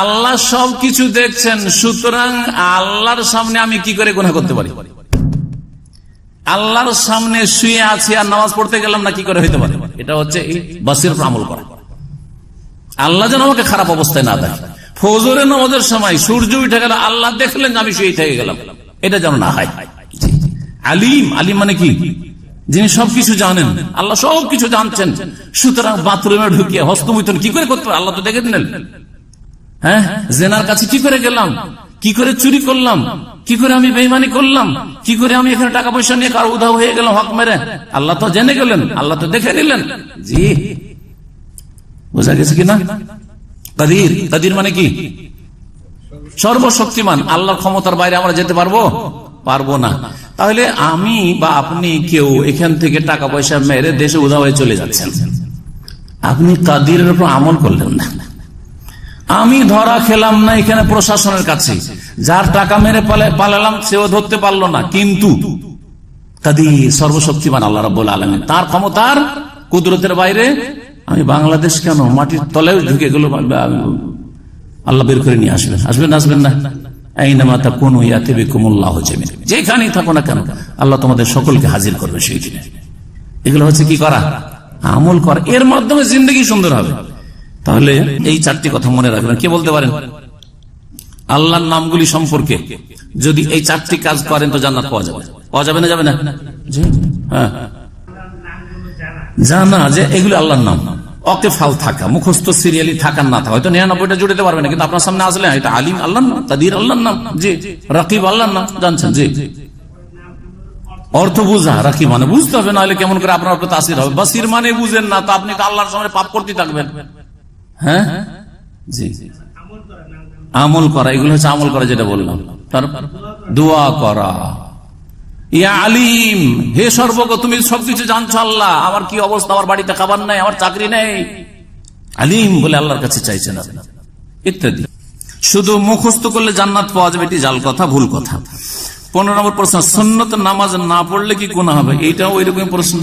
আল্লাহ সবকিছু দেখছেন, সুতরাং আল্লাহর সামনে আমি কি করে গুনাহ করতে পারি? আল্লাহর সামনে শুয়ে আছি আর নামাজ পড়তে গেলাম না, কি করে হইতে পারে? এটা হচ্ছে এই বসির আমল করা। আল্লাহ যেন আমাকে খারাপ অবস্থায় না দেখে। ফজরের নামাজের সময় সূর্য উঠে গেল, আল্লাহ দেখলেন আমি শুয়ে থেকে গেলাম, এটা যেন না হয়। আলিম, আলিম মানে কি? যিনি সবকিছু জানেন। আল্লাহ সবকিছু জানছেন, সুতরাং বাথরুমে ঢুকিয়ে হস্তমৈথুন কি করে করতে পারে? আল্লাহ তো দেখে দিলেন। হ্যাঁ, জেনার কাছে কি করে গেলাম, কি করে চুরি করলাম, কি করে আমি বেঈমানি করলাম, কি করে আমি এখানে টাকা পয়সা নিয়ে কারো উধাও হয়ে গেলাম হক মেরে, আল্লাহ তো জেনে গেলেন, আল্লাহ তো দেখে নিলেন। জি, বোঝা গেছে কিনা? কাদির, কাদির মানে কি? সর্বশক্তিমান। আল্লাহর ক্ষমতার বাইরে আমরা যেতে পারবো? পারবো না। তাহলে আমি বা আপনি কেউ এখান থেকে টাকা পয়সা মেরে দেশে উধাও হয়ে চলে যাচ্ছেন, আপনি কাদিরের উপর আমল করলেন না। আমি ধরা খেলাম না এখানে প্রশাসনের কাছে, যার টাকা মেরে পালালাম সেও ধরতে পারলো না, কিন্তু কাদির সর্বশক্তিমান আল্লাহ রাব্বুল আলামিন, তার ক্ষমতার কুদরতের বাইরে আমি বাংলাদেশ কেন মাটির তলায় ঢুকে গেল, আল্লাহ বের করে নিয়ে আসবেন। আসবেন আসবেন না? যেখানেই থাকো না কেন আল্লাহ তোমাদের সকলকে হাজির করবে সেই দিনে। এগুলো হচ্ছে কি করা? আমল করা। এর মাধ্যমে জিন্দগি সুন্দর হবে। তাহলে এই চারটি কথা মনে রাখবেন। কে বলতে পারেন আল্লাহর নামগুলি সম্পর্কে যদি এই চারটি কাজ করেন তো জান্নাত পাওয়া যাবে? পাওয়া যাবে না? যাবে না? হ্যাঁ, জানা যে এগুলি আল্লাহর নাম, ওকে ফাল থাকা, মুখস্থ সিরিয়ালি থাকার না থাকা, হয়তো 99টা জুড়তে পারবে না, কিন্তু আপনার সামনে আসলে এটা আলিম আল্লাহর নাম, কাদির আল্লাহর নাম, জি, রাকিব আল্লাহর নাম, জানছেন, জি। অর্থ বুঝা, রাকিব মানে বুঝতে হবে, নাহলে কেমন করে আপনার উপর তাসির হবে। বাসির মানে বুঝেন না তো আপনি তো আল্লাহর সামনে পাপ করতে থাকবেন। হ্যাঁ, জি, আমল করা, এগুলো হচ্ছে আমল করা, যেটা বললাম। তারপর দোয়া করা, ইয়া আলিম, হে সর্বজ্ঞ, তুমি সবকিছু জানছো আল্লাহ, আমার কি অবস্থা, আমার বাড়িতে খাবার নাই, আমার চাকরি নেই, আলিম বলে আল্লাহর কাছে চাইছেন ইত্যাদি। শুধু মুখস্থ করলে জান্নাত পাওয়া যাবে, এটি জাল কথা, ভুল কথা। 15 নম্বর প্রশ্ন, সুন্নত নামাজ না পড়লে কি গুনাহ হবে? এইটাও ওই রকম প্রশ্ন।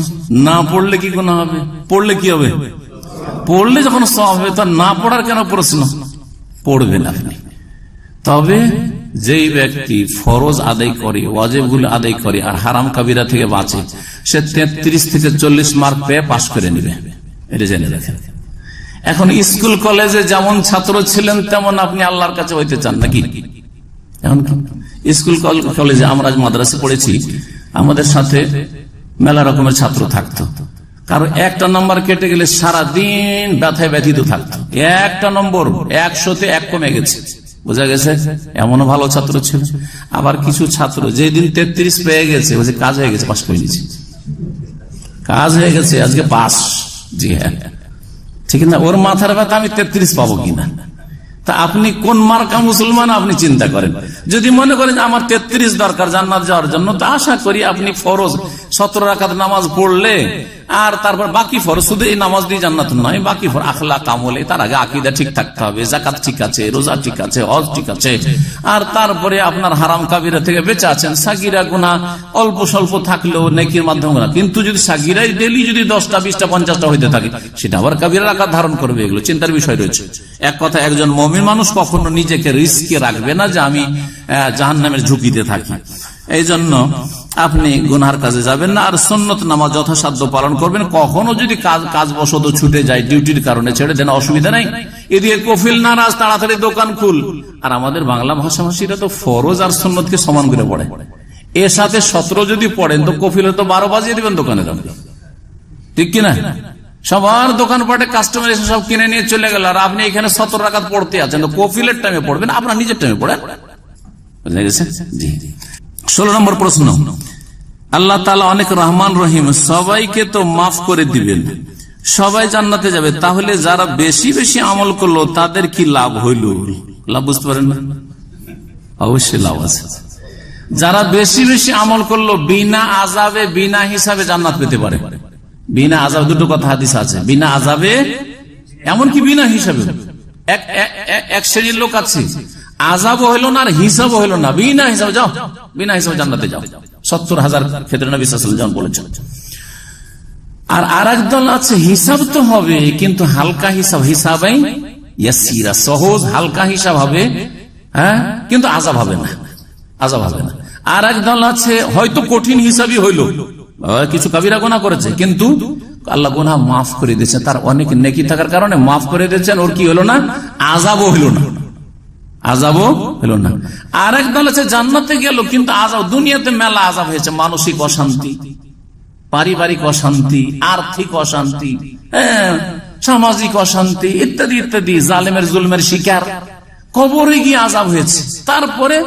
না পড়লে কি গুনাহ হবে? পড়লে কি হবে? পড়লে যখন সওয়াব হবে, তো না পড়ার কেন প্রশ্ন? পড়বেন আপনি। তবে যেই ব্যক্তি ফরজ আদায় করে, ওয়াজিবগুলো আদায় করে আর হারাম কাবিরা থেকে বাঁচে, সে 33 থেকে 40 মার্ক পেয়ে পাশ করে নেবে, এটা জেনে রাখেন। এখন স্কুল কলেজে যেমন ছাত্র ছিলেন তেমন আপনি আল্লাহর কাছে হইতে চান নাকি? এখন স্কুল কলেজে আমরা মাদ্রাসা পড়েছি, আমাদের সাথে মেলা রকমের ছাত্র থাকতো। কারো একটা নম্বর কেটে গেলে সারাদিন ব্যথায় ব্যথিত থাকতো। একটা নম্বর 100-তে 1 কমে গেছে, বোঝা গেছে? এমনও ভালো ছাত্র ছিল। আবার কিছু ছাত্র যেদিন 33 পেয়ে গেছে, বলছে কাজ হয়ে গেছে, পাস করে নিয়েছে, কাজ হয়ে গেছে, আজকে পাস। জি হ্যাঁ, ঠিক না? ওর মাথার ব্যথা আমি 33 পাবো কিনা। তা আপনি কোন মার্কা মুসলমান আপনি চিন্তা করেন। যদি মনে করেন আমার 33 দরকার জান্নাত যাওয়ার জন্য, তো আশা করি আপনি ফরজ 17 রাকাত নামাজ পড়লে আর তারপর বাকি ফরজ, শুধু এই নামাজ দিয়ে জান্নাত নয়, বাকি ফরজ আখলাক আমলে, তার আগে আকীদা ঠিক থাকতে হবে, যাকাত ঠিক আছে, রোজা ঠিক আছে, হজ ঠিক আছে, আর তারপরে আপনার হারাম কাবিরা থেকে বেঁচে আছেন। সাগিরা গুনাহ অল্প স্বল্প থাকলেও নেকির মাধ্যমে গুনাহ, কিন্তু যদি সাগিরাই ডেইলি যদি 10টা 20টা 50টা হইতে থাকে, সেটা আবার কাবিরার আকার ধারণ করবে। এগুলো চিন্তার বিষয় রয়েছে। এক কথা, একজন মুমিন মানুষ কখনো নিজেকে রিস্কে রাখবে না যে আমি জাহান্নামের ঝুঁকিতে থাকি। এই জন্য আপনি গুনার কাজে যাবেন না, আর সুন্নত নামাজ যথাসাধ্য পালন করবেন। কখনো যদি কাজ বশত ছুটে যায়, ডিউটির কারণে ছেড়ে দেন, অসুবিধা নাই। এদিকে কফিল নারাজ, তাড়াতাড়ি দোকান খুল। আর আমাদের বাংলা ভাষাভাষীরা তো ফরজ আর সুন্নতকে সমান করে পড়ে। এর সাথে 17 যদি পড়েন তো কফিল তো 12 বাজিয়ে দিবেন দোকানে, ঠিক কিনা? সবার দোকানপাটে কাস্টমার এসে সব কিনে নিয়ে চলে গেল, আর আপনি এখানে 17 রাকাত পড়তে আছেন। তো কফিলের টাইমে পড়বেন, আপনার নিজের টাইমে পড়েন। বুঝা গেছে? জি। 16 নম্বর প্রশ্ন, আল্লাহ তাআলা অনেক রহমান রহিম, সবাইকে তো মাফ করে দিবেন, সবাই জান্নাতে যাবে। তাহলে যারা বেশি বেশি আমল করলো তাদের কি লাভ হইল? লাভ বুঝতে পারেন না? অবশ্যই লাভ আছে। যারা বেশি বেশি আমল করলো বিনা আযাবে বিনা হিসাবে জান্নাত পেতে পারে। বিনা আযাব, দুটো কথা হাদিস আছে, বিনা আযাবে এমনকি বিনা হিসাবে। এক শ্রেণীর লোক আছে আযাবও হইল না আর হিসাবও হইল না, বিনা হিসাবে যাও, বিনা হিসাবে জান্নাতে যাও। 70,000 ক্ষেত্রে নবী সাল্লাল্লাহু আলাইহি ওয়াসাল্লাম বলেছেন। আর আরেক দল আছে হিসাব তো হবে কিন্তু হালকা হিসাব, হিসাবাই ইয়াসিরা, সহজ হালকা হিসাব হবে, হ্যাঁ, কিন্তু আযাব হবে না, আযাব হবে না। আর এক দল আছে হয়তো কঠিন হিসাবই হইল, কিছু কাবিরা গুনাহ করেছে কিন্তু আল্লাহ গুনাহ মাফ করে দিয়েছেন, তার অনেক নেকি থাকার কারণে মাফ করে দিয়েছেন, ওর কি হলো না, আযাবও হইল না, আযাবও হলো না। আর এক দল আছে জান্নাতে গেল কিন্তু আযাব, দুনিয়াতে মেলা আযাব হয়েছে, মানসিক অশান্তি, পারিবারিক অশান্তি, আর্থিক অশান্তি, সামাজিক অশান্তি ইত্যাদি ইত্যাদি, জালেমের জুলমের শিকার, কবরে গিয়ে আযাব হয়েছে, তারপরে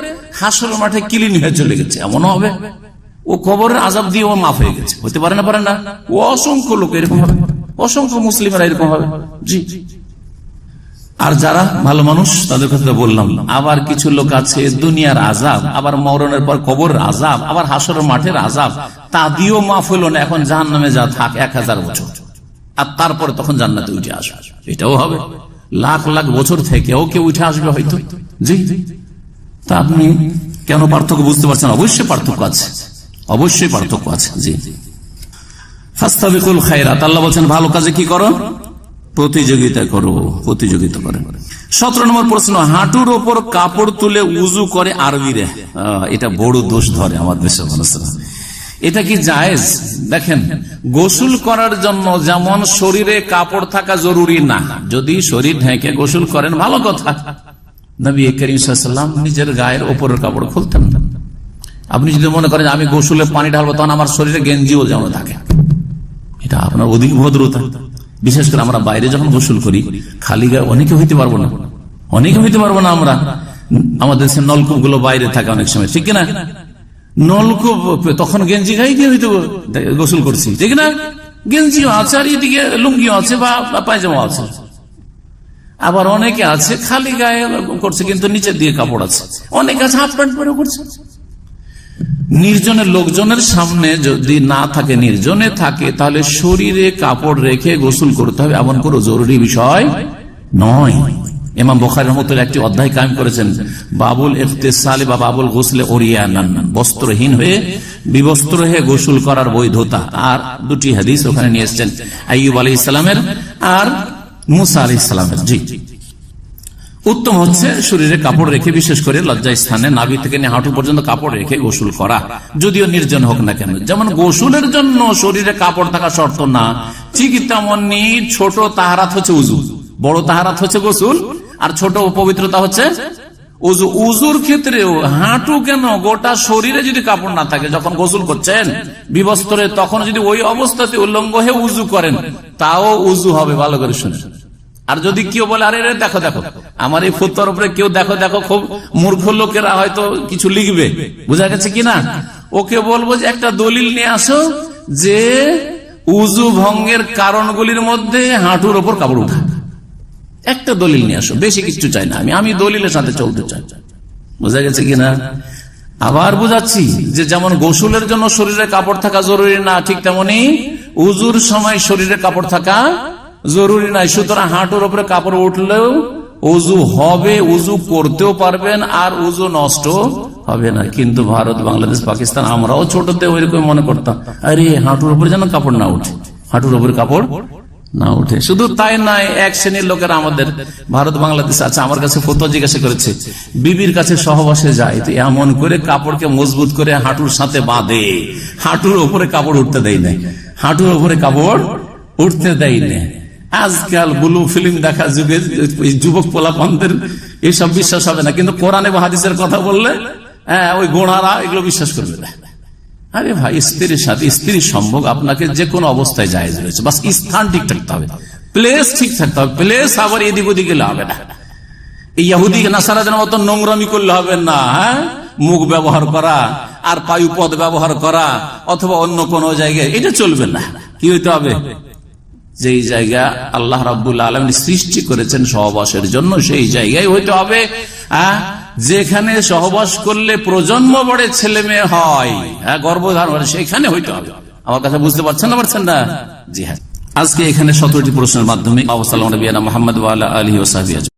হাসর মাঠে ক্লিন হয়ে চলে গেছে। এমন হবে ও কবরের আযাব দিয়ে ও মাফ হয়ে গেছে, হতে পারে না, পারে না? ও অসংখ্য লোক এরকম হবে, অসংখ্য মুসলিমরা এরকম হবে। জি। আর যারা ভালো মানুষ তাদের কথা বললাম। আবার কিছু লোক আছে দুনিয়ার আযাব, আবার মরণের পর কবরের আযাব, আবার হাসরের মাঠের আযাব, তা দিয়েও মাফ হলো না, এখন জাহান্নামে যা থাক 1000 বছর, আর তারপরে তখন জান্নাতে উঠে আসবে, এটাও হবে। লাখ লাখ বছর থেকেও কেউ উঠে আসবে হয়তো। জি। তা আপনি কেন পার্থক্য বুঝতে পারছেন? অবশ্যই পার্থক্য আছে, অবশ্যই পার্থক্য আছে। জি। ফাস্তাবিকুল খায়রাত, আল্লাহ বলেন ভালো কাজে কি করো? প্রতিযোগিতা করো, প্রতিযোগিতা করে। 17 নম্বর প্রশ্ন, হাঁটুর ওপর কাপড় তুলে উজু করে আরবিরে, এটা বড় দোষ ধরে আমার দেশের মানুষরা। এটা কি জায়েজ? দেখেন, গোসল করার জন্য যেমন শরীরে কাপড় থাকা জরুরি না, যদি শরীর ঢেকে গোসল করেন ভালো কথা। নবী করিম সাল্লাল্লাহু আলাইহি ওয়াসাল্লাম নিজের গায়ের ওপরের কাপড় খুলতেন না। আপনি যদি মনে করেন আমি গোসলে পানি ঢালবো, তখন আমার শরীরে গেঞ্জিও যেমন থাকে, এটা আপনার অধিক ভদ্রতা। বিশেষ করে আমরা বাইরে যখন গোসল করি খালি গায়ে অনেকে হইতে পারবো না, অনেকে হইতে পারবো না। আমরা আমাদের নলকূপ গুলো বাইরে থাকে অনেক সময়, ঠিক না? নলকূপ, তখন গেঞ্জি গায়ে গিয়ে হইতে গোসল করছি, ঠিক না? গেঞ্জিও আছে আর এদিকে লুঙ্গিও আছে বা পায়জামা আছে। আবার অনেকে আছে খালি গায়ে করছে কিন্তু নিচের দিয়ে কাপড় আছে, অনেকে আছে হাফ প্যান্ট পরে করছে। নির্জনের লোকজনের সামনে যদি না থাকে, নির্জনে থাকে, তাহলে শরীরে কাপড় রেখে গোসল করতে হবে, এমন কোনো জরুরি বিষয় নয়। ইমাম বুখারী রাহমাতুল্লাহ একটি অধ্যায় কায়েম করেছেন, বাবুল ইগতিসালি বা বাবুল গোসলে ওরিয়ানান, বস্ত্রহীন হয়ে বিবস্ত্র হয়ে গোসল করার বৈধতা। আর দুটি হাদিস ওখানে নিয়ে এসেছেন, আইয়ুব আলাইহিস সালামের আর মুসা আলাইহিস সালামের। জি। উত্তম হচ্ছে শরীরে কাপড় রেখে, বিশেষ করে লজ্জা স্থানে নাভি থেকে নিয়ে হাঁটু পর্যন্ত কাপড় রেখে গোসল করা, যদিও নির্জন হোক না কেন। যেমন গোসলের জন্য শরীরে কাপড় থাকা শর্ত না, ঠিক তেমনি ছোট তাহারাত হচ্ছে উজু, বড় তাহারাত হচ্ছে গোসল, আর ছোট পবিত্রতা হচ্ছে উজু। উজুর ক্ষেত্রেও হাঁটু কেন, গোটা শরীরে যদি কাপড় না থাকে, যখন গোসল করছেন বিবস্ত্রে, তখন যদি ওই অবস্থাতে উল্লঙ্গ হয়ে উজু করেন তাও উজু হবে। ভালো করে শুনে। আর যদি কেউ বলে আরে দেখো দেখো আমার এই ফতোয়ার উপরে কেউ দেখো দেখো, খুব মূর্খ লোকেরা হয়তো কিছু লিখবে, বুঝা গেছে কিনা, ওকে বলবো যে একটা দলিল নিয়ে আসো যে উজু ভঙ্গের কারণগুলির মধ্যে হাঁটুর ওপর কাপড় উঠা। একটা দলিল নিয়ে আসো, বেশি কিছু চাই না, আমি দলিলের সাথে চলতে চাই। বুঝা গেছে কিনা? আবার বুঝাচ্ছি যে যেমন গোসলের জন্য শরীরে কাপড় থাকা জরুরি না, ঠিক তেমনি উজুর সময় শরীরে কাপড় থাকা জরুরি নাই। সুতরাং হাঁটুর উপরে কাপড় উঠলেও উজু হবে, উজু করতেও পারবেন, আর উজু নষ্ট হবে না। কিন্তু ভারত, বাংলাদেশ, পাকিস্তান, আমরাও ছোটতে ওইরকম মনে করতাম, আরে হাঁটুর উপরে যেন কাপড় না উঠে, হাঁটুর উপরে কাপড় না উঠে। শুধু তাই নয়, এক শ্রেণীর লোকেরা আমাদের ভারত বাংলাদেশ আছে, আমার কাছে ফতোয়া জিজ্ঞাসা করেছে, বিবির কাছে সহবাসে যায় তো এমন করে কাপড়কে মজবুত করে হাঁটুর সাথে বাঁধে, হাঁটুর উপরে কাপড় উঠতে দেয় না, হাঁটুর উপরে কাপড় উঠতে দেয় না। আজকাল ব্লু ফিল্ম দেখা যুগে যুবক পোলাপানদের এসব বিশ্বাস হবে না, কিন্তু কোরআনে বা হাদিসের কথা বললে ওই গোড়ারা এগুলো বিশ্বাস করবে না। আরে ভাই, স্ত্রীর সাথে স্ত্রীর সম্ভোগ আপনাকে যে কোনো অবস্থায় জায়েজ রয়েছে, বাস স্থান ঠিক থাকতে হবে, প্লেস ঠিক থাকতে হবে। প্লেস আবার এদিক ওদিক গেলে হবে না, এই ইহুদি নাসারাদের মতো নোংরামি করলে হবে না। মুখ ব্যবহার করা আর পায়ুপথ ব্যবহার করা অথবা অন্য কোন জায়গায়, এটা চলবে না। কি হইতে হবে? যেই জায়গা আল্লাহ রাব্বুল আলামিন সৃষ্টি করেছেন সহবাসের জন্য, সেই জায়গায় হইতে হবে। যেখানে সহবাস করলে প্রজন্ম বড়ে ছেলে মেয়ে হয়, গর্ভধারণ হয়, সেখানে হইতে হবে। আমার কথা বুঝতে পারছেন না? পারছেন না? জি হ্যাঁ। আজকে এখানে 17টি প্রশ্নের মাধ্যমে মুহাম্মদ ওয়া আলা আলিহি ওয়া সাহবিহি